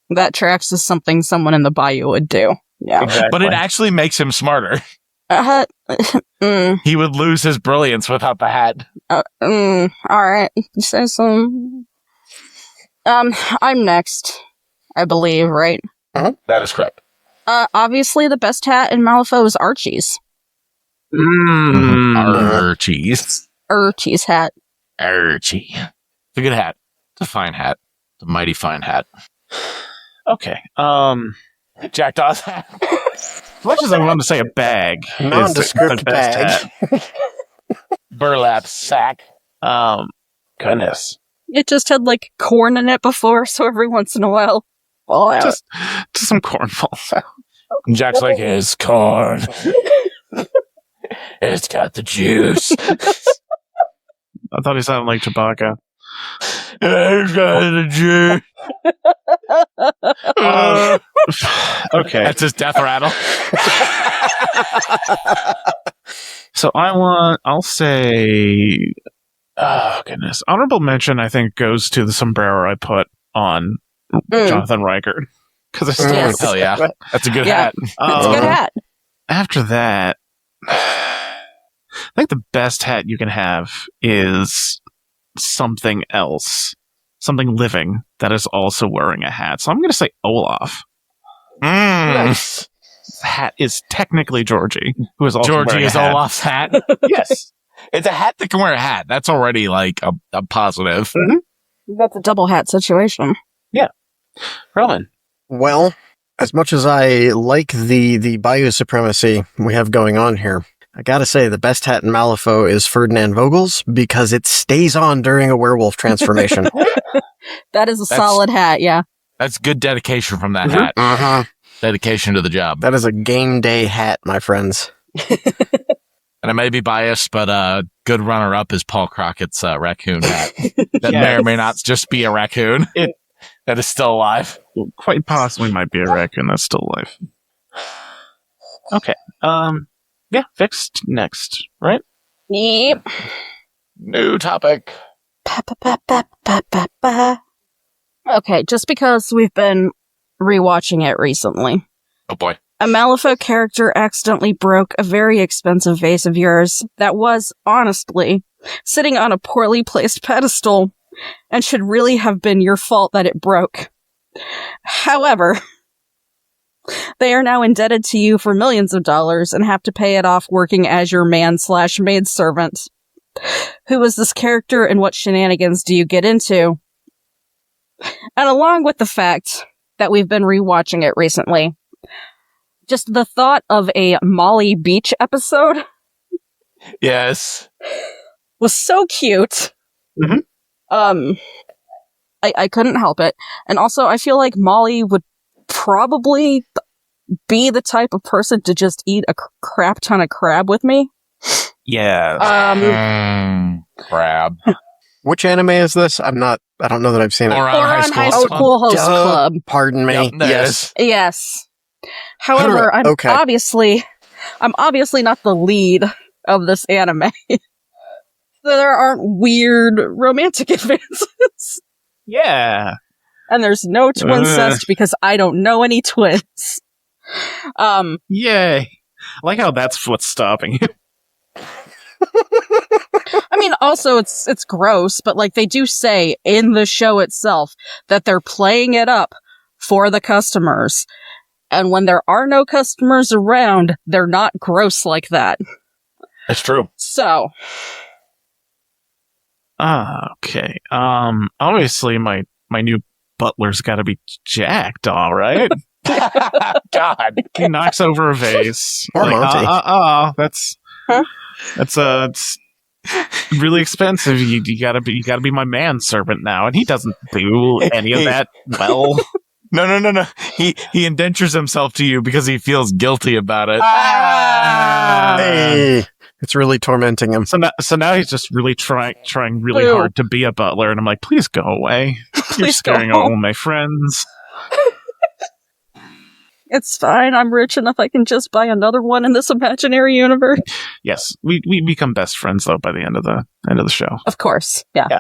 That tracks as something someone in the bayou would do. Yeah. Exactly. But it actually makes him smarter. Mm, He would lose his brilliance without the hat. all right. So some. I'm next, I believe, right? That is correct. Obviously, the best hat in Malifaux is Archie's. Archie's. Archie's hat. Archie. It's a good hat. It's a fine hat. It's a mighty fine hat. Okay. Jack Dawes hat. As much as I wanted to say a bag, Nondescript is the best bag. hat. Burlap sack. Goodness. It just had like corn in it before, so every once in a while, fall out. Just some corn falls out. Jack's like, it's corn. It's got the juice. I thought he sounded like Chewbacca. It's got the juice. Okay. That's his death rattle. So I'll say, oh goodness. Honorable mention, I think, goes to the sombrero I put on Jonathan Reichert. Because it's Yes. Hell yeah. That's a good hat. It's a good hat. After that, I think the best hat you can have is something else. Something living that is also wearing a hat. So I'm going to say Olaf. Nice. The hat is technically Georgie, who is also Georgie wearing is a hat. Olaf's hat. Yes. It's a hat that can wear a hat. That's already like a positive. That's a double hat situation. Roman. Well, as much as I like the Bayou supremacy we have going on here, I gotta say the best hat in Malifaux is Ferdinand Vogel's because it stays on during a werewolf transformation. That is a solid hat, yeah. That's good dedication from that hat. Uh-huh. Dedication to the job. That is a game day hat, my friends. And I may be biased, but good runner-up is Paul Crockett's raccoon hat. That may or may not just be a raccoon that is still alive. Quite possibly might be a raccoon that's still alive. Okay. Yeah, fixed next, right? Yep. New topic. Okay, just because we've been rewatching it recently. Oh boy. A Malifaux character accidentally broke a very expensive vase of yours that was, honestly, sitting on a poorly placed pedestal and should really have been your fault that it broke. However, they are now indebted to you for millions of dollars and have to pay it off working as your man/maidservant. Who is this character and what shenanigans do you get into? And along with the fact that we've been rewatching it recently, just the thought of a Molly Beach episode Yes. was so cute. Mhm. I couldn't help it. And also, I feel like Molly would probably be the type of person to just eat a crap ton of crab with me. Yeah. Crab. Which anime is this? I don't know that I've seen it. Or Or on High Club. School Host Duh. Club. Pardon me. Yep, there it Yes. is. Yes. However, I'm Okay. obviously not the lead of this anime. So there aren't weird romantic advances. Yeah. And there's no twincest because I don't know any twins. Yay. I like how that's what's stopping you. I mean, also it's gross, but like they do say in the show itself that they're playing it up for the customers. And when there are no customers around, they're not gross like that. That's true. So, Okay. Obviously my new butler's gotta be jacked, all right? God. He knocks over a vase. Poor Monty. That's Huh? it's really expensive. You gotta be my manservant now, and he doesn't do any of that well. No. He indentures himself to you because he feels guilty about it. Hey, it's really tormenting him. So now he's just really trying really Ew. hard to be a butler, and I'm like, please go away. You're Please go scaring home. all my friends. it's fine. I'm rich enough I can just buy another one in this imaginary universe. Yes, we become best friends though by the end of the show. Of course. Yeah.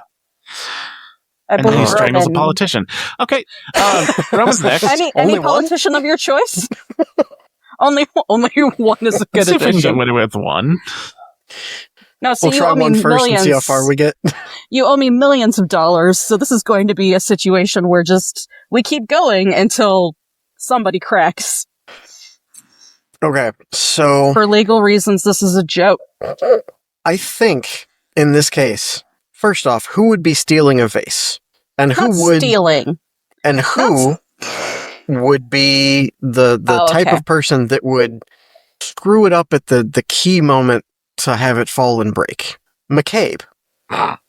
I And believe he strangles a Roman. politician. Okay, Roman's next. Any Only one? politician of your choice? only one is a good See if we can addition. get away with one. No, so We'll you try owe me one first millions. and see how far we get. You owe me millions of dollars, so this is going to be a situation where we keep going until somebody cracks. Okay, so For legal reasons, this is a joke. I think in this case, first off, who would be stealing a vase, and Not who would stealing. and who would be the Oh, type okay. of person that would screw it up at the key moment to have it fall and break? McCabe. Yep,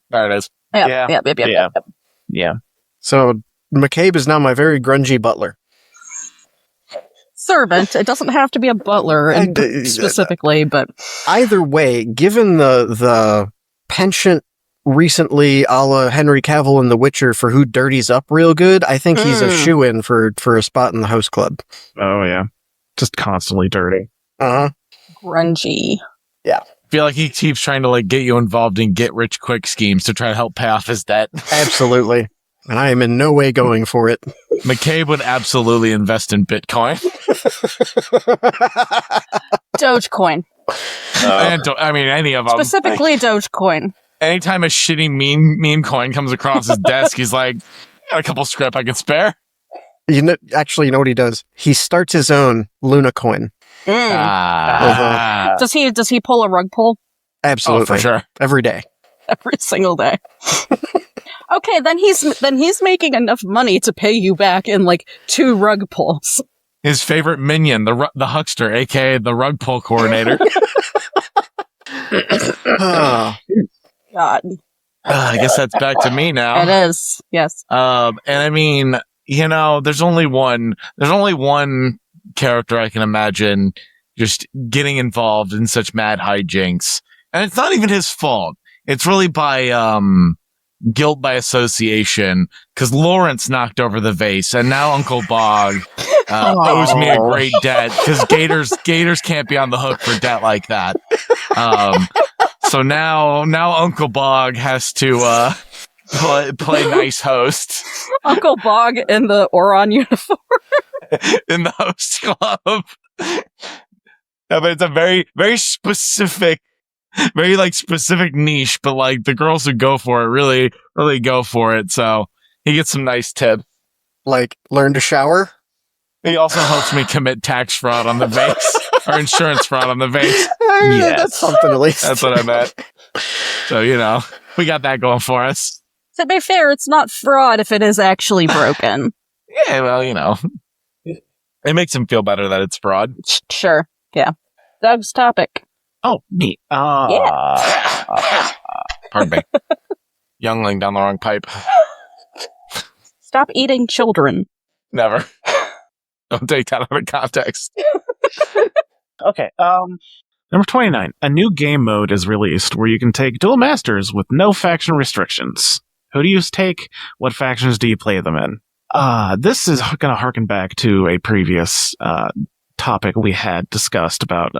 there it is. Yep. Yeah. So McCabe is now my very grungy butler. Servant. It doesn't have to be a butler specifically, but Either way, given the penchant recently a la Henry Cavill in The Witcher for who dirties up real good, I think he's a shoo-in for a spot in the host club. Oh, yeah. Just constantly dirty. Uh-huh. grungy. I feel like he keeps trying to like get you involved in get rich quick schemes to try to help pay off his debt. Absolutely. And I am in no way going for it. McCabe would absolutely invest in Bitcoin. Dogecoin. And I mean, any of them. Specifically Dogecoin. Anytime a shitty meme coin comes across his desk, he's like, got a couple script I can spare. You know what he does? He starts his own Luna coin. Does he pull a rug pull? Absolutely. Oh, for sure. Every day. Every single day. Okay, then he's making enough money to pay you back in like 2 rug pulls. His favorite minion, the huckster, aka the rug pull coordinator. God. I guess that's back to me now. It is. Yes. And I mean, there's only one character I can imagine just getting involved in such mad hijinks. And it's not even his fault. It's really by, guilt by association, because Lawrence knocked over the vase, and now Uncle Bog, owes me a great debt, because Gators can't be on the hook for debt like that. So now Uncle Bog has to, play nice host. Uncle Bog in the Oron uniform. In the host club. No, but it's a very, very specific, very like specific niche, but like the girls who go for it really, really go for it. So he gets some nice tips. Like, learn to shower? He also helps me commit tax fraud on the vase or insurance fraud on the vase. Yeah, that's something at least. That's what I meant. So, we got that going for us. To be fair, it's not fraud if it is actually broken. Yeah, well, it makes him feel better that it's fraud. Sure. Yeah. Doug's topic. Oh, me. Yeah. Pardon me. Youngling down the wrong pipe. Stop eating children. Never. Don't take that out of context. Okay. Number 29. A new game mode is released where you can take dual masters with no faction restrictions. Who do you take? What factions do you play them in? This is going to harken back to a previous topic we had discussed about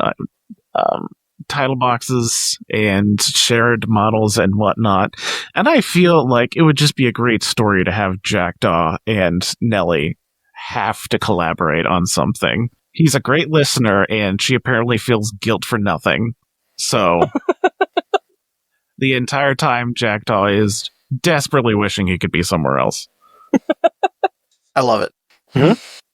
title boxes and shared models and whatnot. And I feel like it would just be a great story to have Jackdaw and Nellie have to collaborate on something. He's a great listener, and she apparently feels guilt for nothing. So, the entire time, Jackdaw is desperately wishing he could be somewhere else. I love it.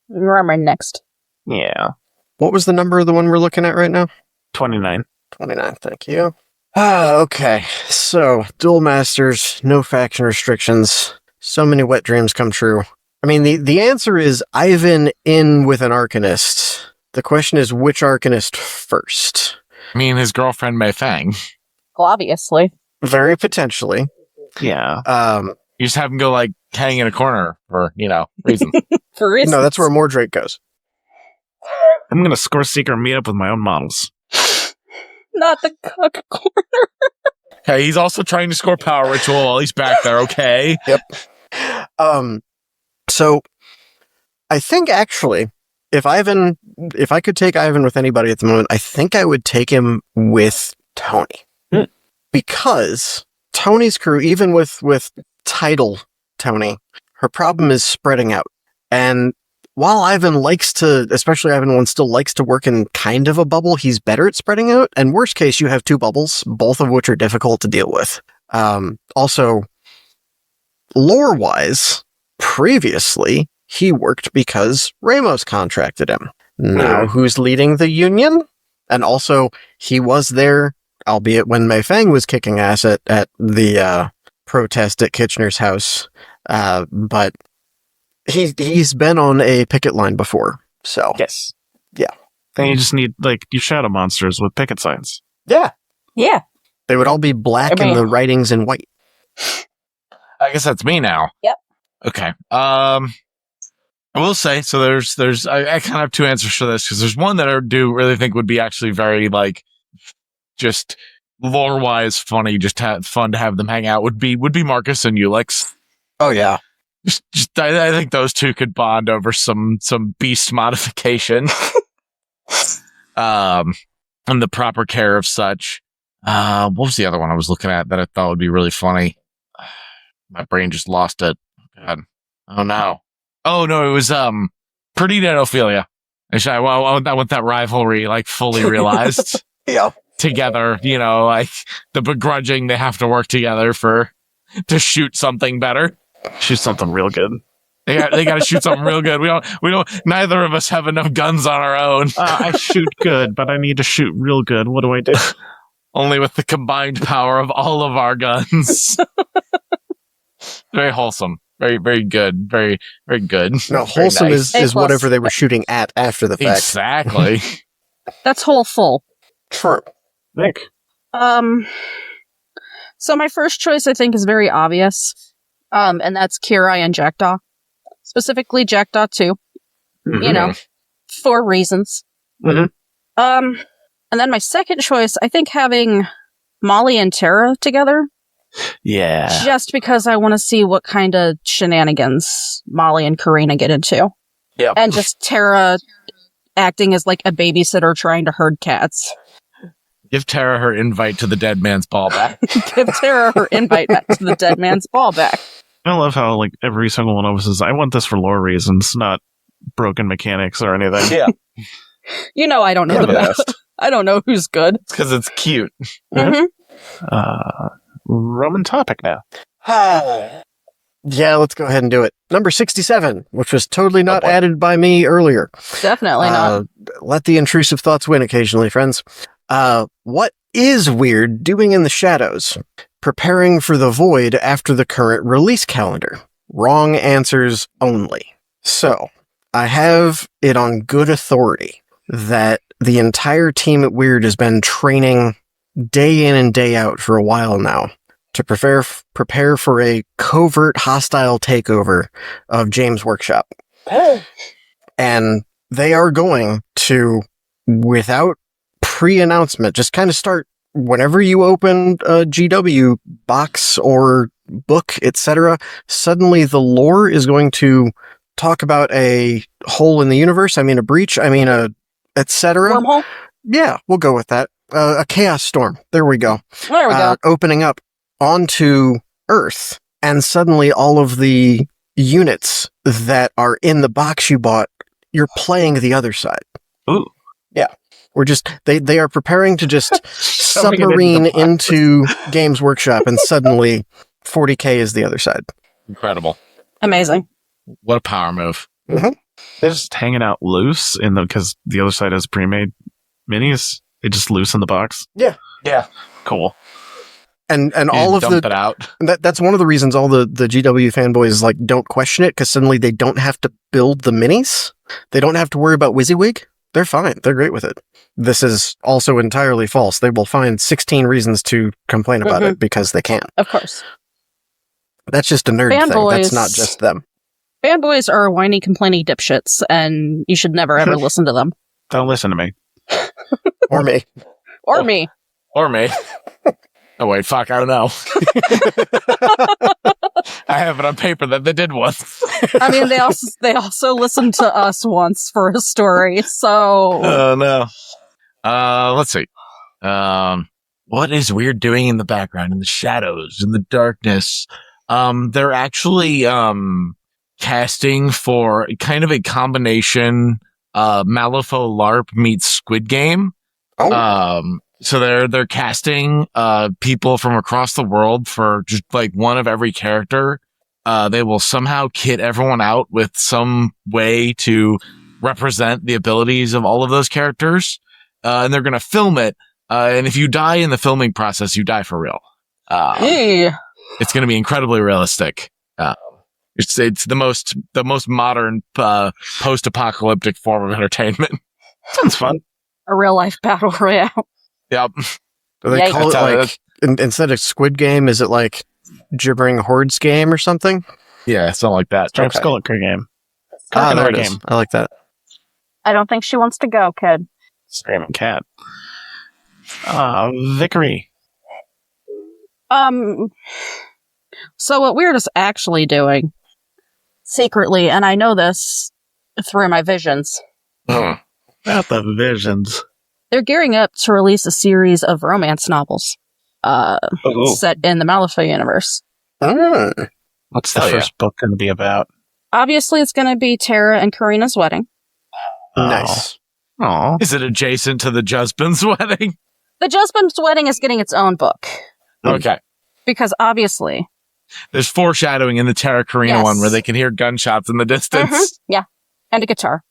Remember next. Yeah. What was the number of the one we're looking at right now? 29. 29, thank you. Okay. So, dual masters, no faction restrictions. So many wet dreams come true. I mean, the answer is Ivan in with an Arcanist. The question is, which Arcanist first? Me and his girlfriend Mei Fang. Well, obviously. Very potentially. Yeah. You just have him go like hang in a corner for, reasons. For reasons. No, that's where Mordrake goes. I'm going to score seeker and meet up with my own models. Not the cook corner. Okay, he's also trying to score power ritual while he's back there, okay? Yep. So, I think actually, if I could take Ivan with anybody at the moment, I think I would take him with Tony. Because Tony's crew, even with title Tony, her problem is spreading out. And while Ivan likes to, especially Ivan 1 still likes to work in kind of a bubble, he's better at spreading out. And worst case, you have two bubbles, both of which are difficult to deal with. Also, lore-wise, previously, he worked because Ramos contracted him. Now, who's leading the union? And also, he was there, albeit when Mei Fang was kicking ass at the protest at Kitchener's house. But he's been on a picket line before, so. Yes. Yeah. Then you just need, you shadow monsters with picket signs. Yeah. Yeah. They would all be black and the writings in white. I guess that's me now. Yep. Okay. I will say, so I kind of have two answers for this, because there's one that I do really think would be actually very, just lore-wise funny, just fun to have them hang out, would be Marcus and Ulix. Oh, yeah. I think those two could bond over some beast modification. And the proper care of such. What was the other one I was looking at that I thought would be really funny? My brain just lost it. God. Oh no. Oh no, it was Perdita and Ophelia. I want that rivalry fully realized. Yeah. Together, the begrudging they have to work together to shoot something better. Shoot something real good. They got to shoot something real good. We don't. Neither of us have enough guns on our own. I shoot good, but I need to shoot real good. What do I do? Only with the combined power of all of our guns. Very wholesome. Very, very good. Very, very good. No, very wholesome nice. is whatever they were shooting at after the fact. Exactly. That's wholeful. True. Nick. So my first choice, I think, is very obvious. And that's Kirai and Jackdaw. Specifically Jackdaw 2. Mm-hmm. For reasons. Mm-hmm. And then my second choice, I think having Molly and Tara together. Yeah. Just because I want to see what kind of shenanigans Molly and Karina get into. Yeah. And just Tara acting as a babysitter trying to herd cats. Give Tara her invite to the dead man's ball back. Give Tara her invite back to the dead man's ball back. I love how every single one of us says, I want this for lore reasons, not broken mechanics or anything. Yeah. I don't know the best. I don't know who's good. It's because it's cute. Mm-hmm. Roman topic now. Yeah, let's go ahead and do it. Number 67, which was totally not added by me earlier. Definitely not. Let the intrusive thoughts win occasionally, friends. What is Weird doing in the shadows? Preparing for the void after the current release calendar. Wrong answers only. So, I have it on good authority that the entire team at Weird has been training day in and day out for a while now to prepare for a covert hostile takeover of James' workshop. And they are going to, without pre-announcement, just kind of start whenever you open a GW box or book, etc. Suddenly the lore is going to talk about a hole in the universe. I mean, a breach. I mean, a etc. Wormhole? Yeah, we'll go with that. A chaos storm. There we go. There we go. Opening up onto Earth, and suddenly all of the units that are in the box you bought, you're playing the other side. Ooh. Yeah. We're just, they are preparing to just submarine into Games Workshop, and suddenly 40K is the other side. Incredible. Amazing. What a power move. Mm-hmm. They're just hanging out loose because the other side has pre-made minis. They just loose in the box. Yeah. Yeah. Cool. And all of dump it out. That's one of the reasons all the GW fanboys don't question it, because suddenly they don't have to build the minis. They don't have to worry about WYSIWYG. They're fine. They're great with it. This is also entirely false. They will find 16 reasons to complain about it because they can. Of course. That's just a nerd thing. That's not just them. Fanboys are whiny, complaining dipshits, and you should never ever listen to them. Don't listen to me. Or me. Or me. Or me. Oh, wait, fuck, I don't know. I have it on paper that they did once. I mean, they also listened to us once for a story, so... Oh, no. Let's see. what is Weird doing in the background, in the shadows, in the darkness? They're actually casting for kind of a combination Malifaux LARP meets Squid Game. So they're casting people from across the world for just like one of every character. They will somehow kit everyone out with some way to represent the abilities of all of those characters. And they're going to film it. And if you die in the filming process, you die for real. Hey. It's going to be incredibly realistic. It's the most modern post-apocalyptic form of entertainment. Sounds fun. A real life battle royale. Yep. Do they call it like instead of Squid Game? Is it like Gibbering Hordes Game or something? Yeah, something like that. Straight Skull game. There it is. I like that. I don't think she wants to go, kid. Screaming cat. Vickery. So what Weird is actually doing, secretly, and I know this through my visions. Not the visions. They're gearing up to release a series of romance novels set in the Malifaux universe. What's the first book going to be about? Obviously, it's going to be Tara and Karina's wedding. Nice. Oh. Is it adjacent to the Jusbin's wedding? The Jusbin's wedding is getting its own book. Okay. Because obviously... There's foreshadowing in the Tara Karina one where they can hear gunshots in the distance. Mm-hmm. Yeah. And a guitar.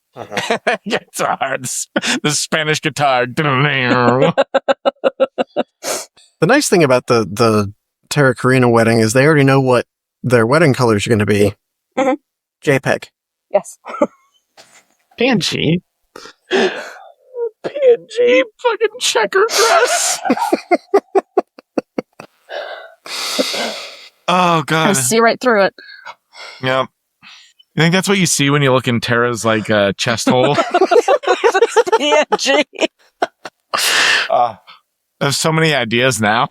Guitar. The Spanish guitar. The nice thing about the Tara Karina wedding is they already know what their wedding colors are going to be. Mm-hmm. JPEG. Yes. PNG. PNG fucking checker dress. Oh, God. I see right through it. Yeah. You think that's what you see when you look in Tara's, like, chest hole? PNG. I have so many ideas now.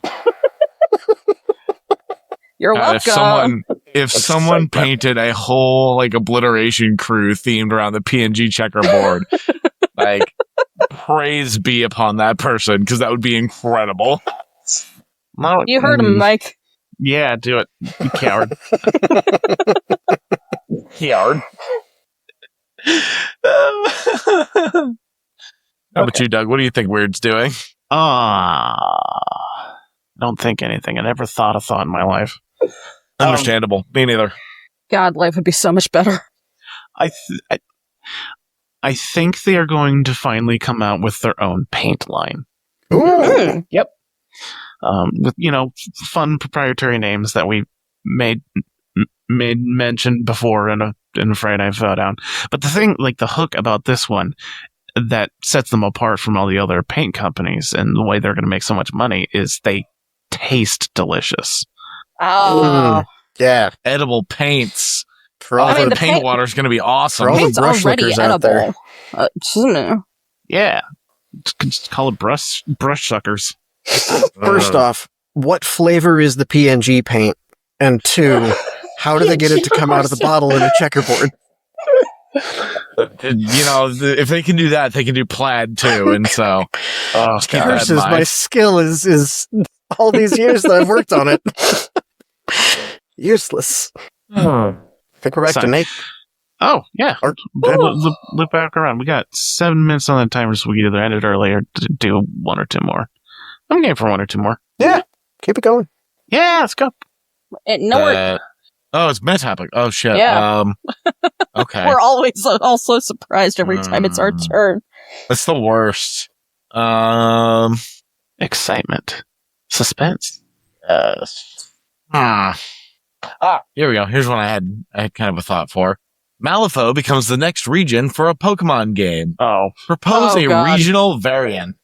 You're welcome. If someone painted a whole, like, obliteration crew themed around the PNG checkerboard, like, praise be upon that person, because that would be incredible. You heard him, Mike. Yeah, do it, you coward. Coward. How about you, Doug? What do you think Weird's doing? Don't think anything. I never thought a thought in my life. Understandable. Me neither. God, life would be so much better. I think they are going to finally come out with their own paint line. Ooh. Yep. With, fun proprietary names that we made mention before in a Friday Night Faux-Down. But the thing, like the hook about this one that sets them apart from all the other paint companies and the way they're going to make so much money is they taste delicious. Oh. Yeah. Edible paints. For all the paint water is going to be awesome. For all the Paint's brush already lickers out there. edible. Yeah. Just call it brush suckers. First off, what flavor is the PNG paint? And two, how do they get it to come out of the bottle in a checkerboard? If they can do that, they can do plaid too. And so, versus my skill is all these years that I've worked on it. Useless. I think we're back to Nate. Oh, yeah. Loop back around. We got 7 minutes on the timer, so we can either end it early or do one or two more. I'm game for one or two more. Yeah. Keep it going. Yeah, let's go. It's meta-topic. Oh, shit. Yeah. Okay. We're always also surprised every time it's our turn. That's the worst. Excitement. Suspense. Yes. Here we go. Here's one I had kind of a thought for. Malifaux becomes the next region for a Pokemon game. Oh. Propose a God. regional variant.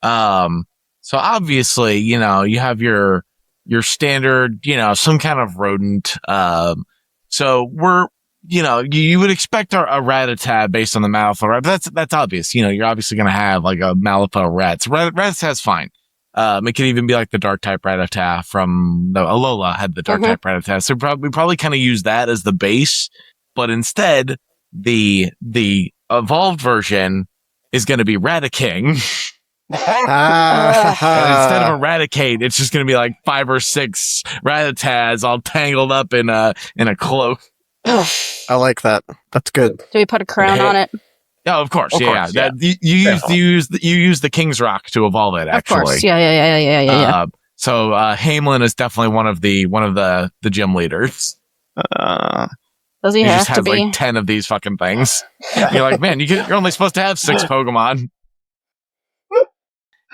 So obviously, you have your standard, some kind of rodent. So you would expect a Rattata based on the Malifaux rat, but that's obvious. You're obviously going to have like a Malifaux rat. So Rattata's fine. It could even be like the dark type Rattata from Alola had the dark type Rattata. So we probably kind of use that as the base, but instead the evolved version is going to be Rattaking. And instead of eradicate, it's just going to be like 5 or 6 Rattatas all tangled up in a cloak. I like that. That's good. Do we put a crown on it? Oh, of course, Of yeah. course, yeah. That, you use the King's Rock to evolve it. Actually, Of course, yeah. So Hamelin is definitely one of the gym leaders. Does he He have just to has be? like 10 of these fucking things. You're like, man, you're only supposed to have 6 Pokemon.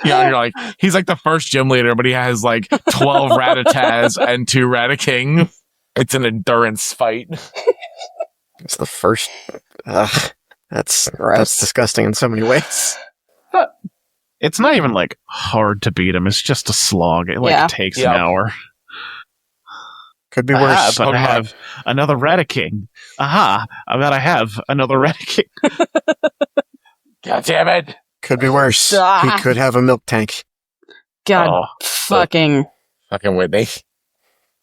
Yeah, you're like, he's like the first gym leader, but he has like 12 Rattatas and 2 Rattaking. It's an endurance fight. It's the first. That's Gross. disgusting in so many ways. It's not even like hard to beat him. It's just a slog. It takes an hour. Could be worse. But I have another Rattaking. Aha! I bet I have another Rattaking. God damn it! Could be worse. He could have a milk tank. God, fucking Whitney.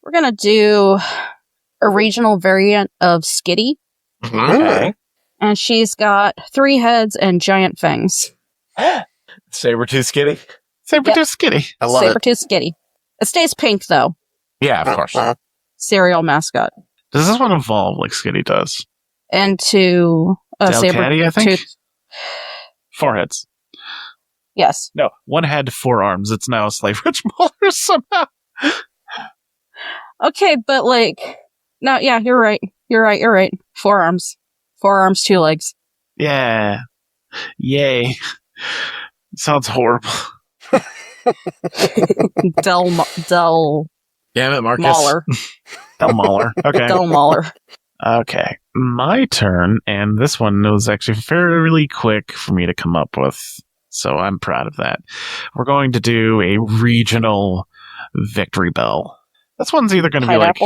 We're gonna do a regional variant of Skitty, Okay. and she's got 3 heads and giant fangs. Sabertooth Skitty. Sabertooth Skitty. I love it. Sabertooth Skitty. It stays pink though. Yeah, of course. Cereal mascot. Does this one evolve like Skitty does? Into a Delcatty, I think? Sabertooth. 4 heads. Yes. No, 1 head, 4 arms. It's now a Slave Rich Molar somehow. Okay, but like, no, yeah, you're right. 4 arms. 4 arms, 2 legs. Yeah. Yay. Sounds horrible. Del Damn it, Marcus. Mauler. Del Mauler. Okay. Del Mauler. Okay. My turn, and this one was actually fairly quick for me to come up with, so I'm proud of that. We're going to do a regional victory bell. This one's either going to be like,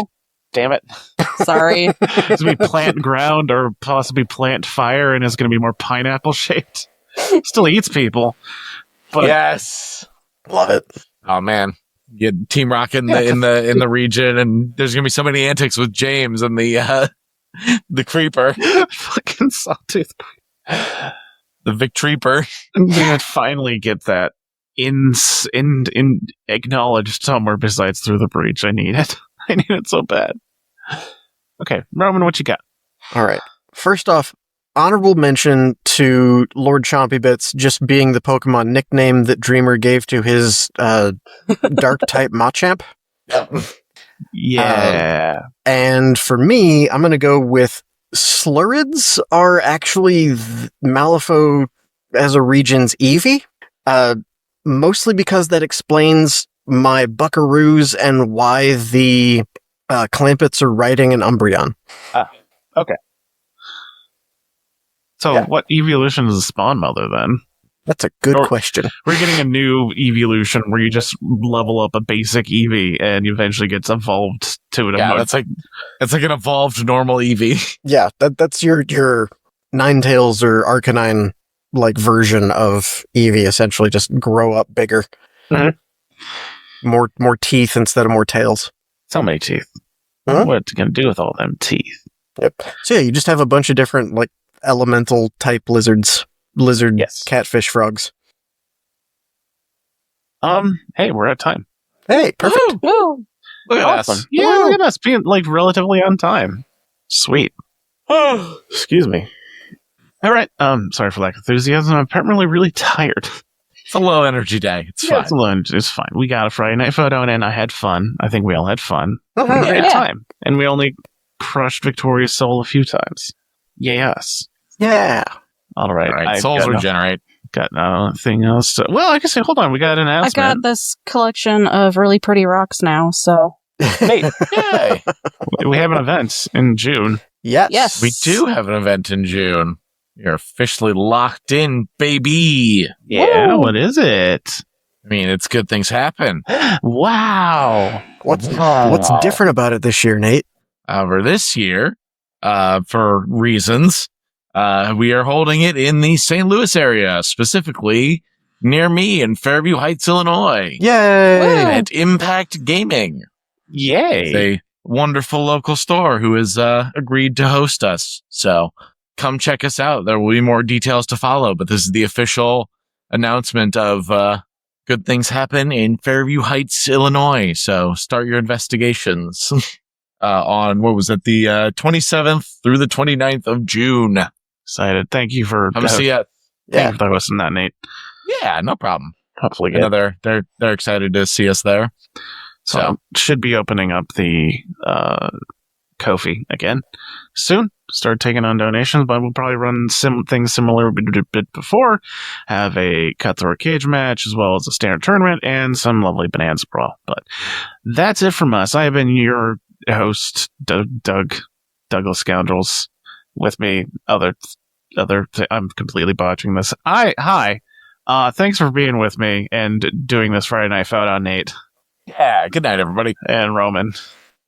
damn it. Sorry. It's going to be plant ground or possibly plant fire, and it's going to be more pineapple shaped. Still eats people. But Yes. Love it. Oh man. Get Team Rocket in the region, and there's gonna be so many antics with James and the creeper. Fucking Sawtooth. The Victreeper. I'm gonna finally get that in acknowledged somewhere besides through the breach. I need it. I need it so bad. Okay, Roman, what you got? All right. First off, honorable mention to Lord Chompy Bits just being the Pokemon nickname that Dreamer gave to his dark type Machamp. Yeah. And for me, I'm going to go with Slurids are actually Malifaux as a region's Eevee. Mostly because that explains my Buckaroos and why the Clampets are riding an Umbreon. Okay. So what evolution is a spawn mother then? That's a good question. We're getting a new evolution where you just level up a basic Eevee and eventually gets evolved to an Yeah, it's like an evolved normal Eevee. Yeah, that's your Ninetales or Arcanine like version of Eevee, essentially just grow up bigger. Mm-hmm. More teeth instead of more tails. So many teeth. Huh? What's it gonna do with all them teeth? Yep. So yeah, you just have a bunch of different like elemental type lizard catfish frogs. Hey, we're at time. Hey, perfect. Woo! Look at Awesome. us. Yeah, look at us being like relatively on time. Sweet. Excuse me. All right. Sorry for lack of enthusiasm. I'm apparently really tired. It's a low energy day. It's Yeah, fine. it's fine. We got a Friday Night Faux-Down, and I had fun. I think we all had fun. We had a Yeah. great time. And we only crushed Victoria's soul a few times. Yay us. Yeah. All right. All right, souls regenerate. Got nothing else to... Well, I can say, hold on. We got an I announcement. got this collection of really pretty rocks now, so Yay. We have an event in June. Yes. Yes. We do have an event in June. You're officially locked in, baby. Yeah, Woo! what is it? I mean, it's good things happen. Wow. What's different about it this year, Nate? However, this year, for reasons, we are holding it in the St. Louis area, specifically near me in Fairview Heights, Illinois. Yay! At Impact Gaming. Yay. It's a wonderful local store who has agreed to host us. So come check us out. There will be more details to follow, but this is the official announcement of good things happen in Fairview Heights, Illinois. So start your investigations on, what was it, the 27th through the 29th of June. Excited. Thank you for Come see it. Thank you for hosting that, Nate. Yeah, no problem. Hopefully I know they're excited to see us there. So should be opening up the Ko-fi again soon. Start taking on donations, but we'll probably run things similar we did a bit before. Have a cutthroat cage match as well as a standard tournament and some lovely bonanza brawl. But that's it from us. I have been your host, Douglas Scoundrels. With me, I'm completely botching this. Hi. Thanks for being with me and doing this Friday Night Faux-Down, Nate. Yeah, good night, everybody. And Roman.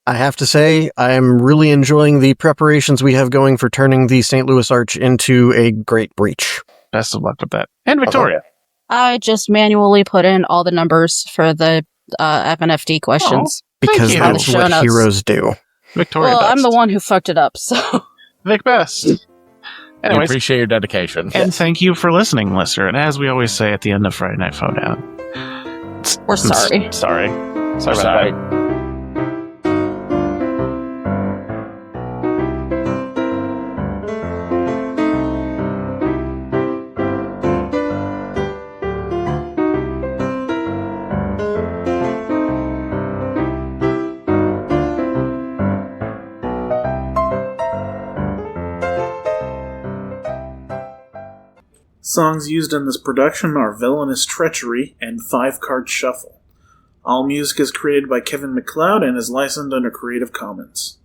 I have to say, I'm really enjoying the preparations we have going for turning the St. Louis Arch into a great breach. Best of luck with that. And Victoria. I just manually put in all the numbers for the FNFD questions. Because that's what heroes do. Victoria Well, Best. I'm the one who fucked it up, so... Vic Best. We appreciate your dedication. And thank you for listening, listener. And as we always say at the end of Friday Night Faux-Down, we're sorry. Sorry about that. Songs used in this production are Villainous Treachery and 5-Card Shuffle. All music is created by Kevin MacLeod and is licensed under Creative Commons.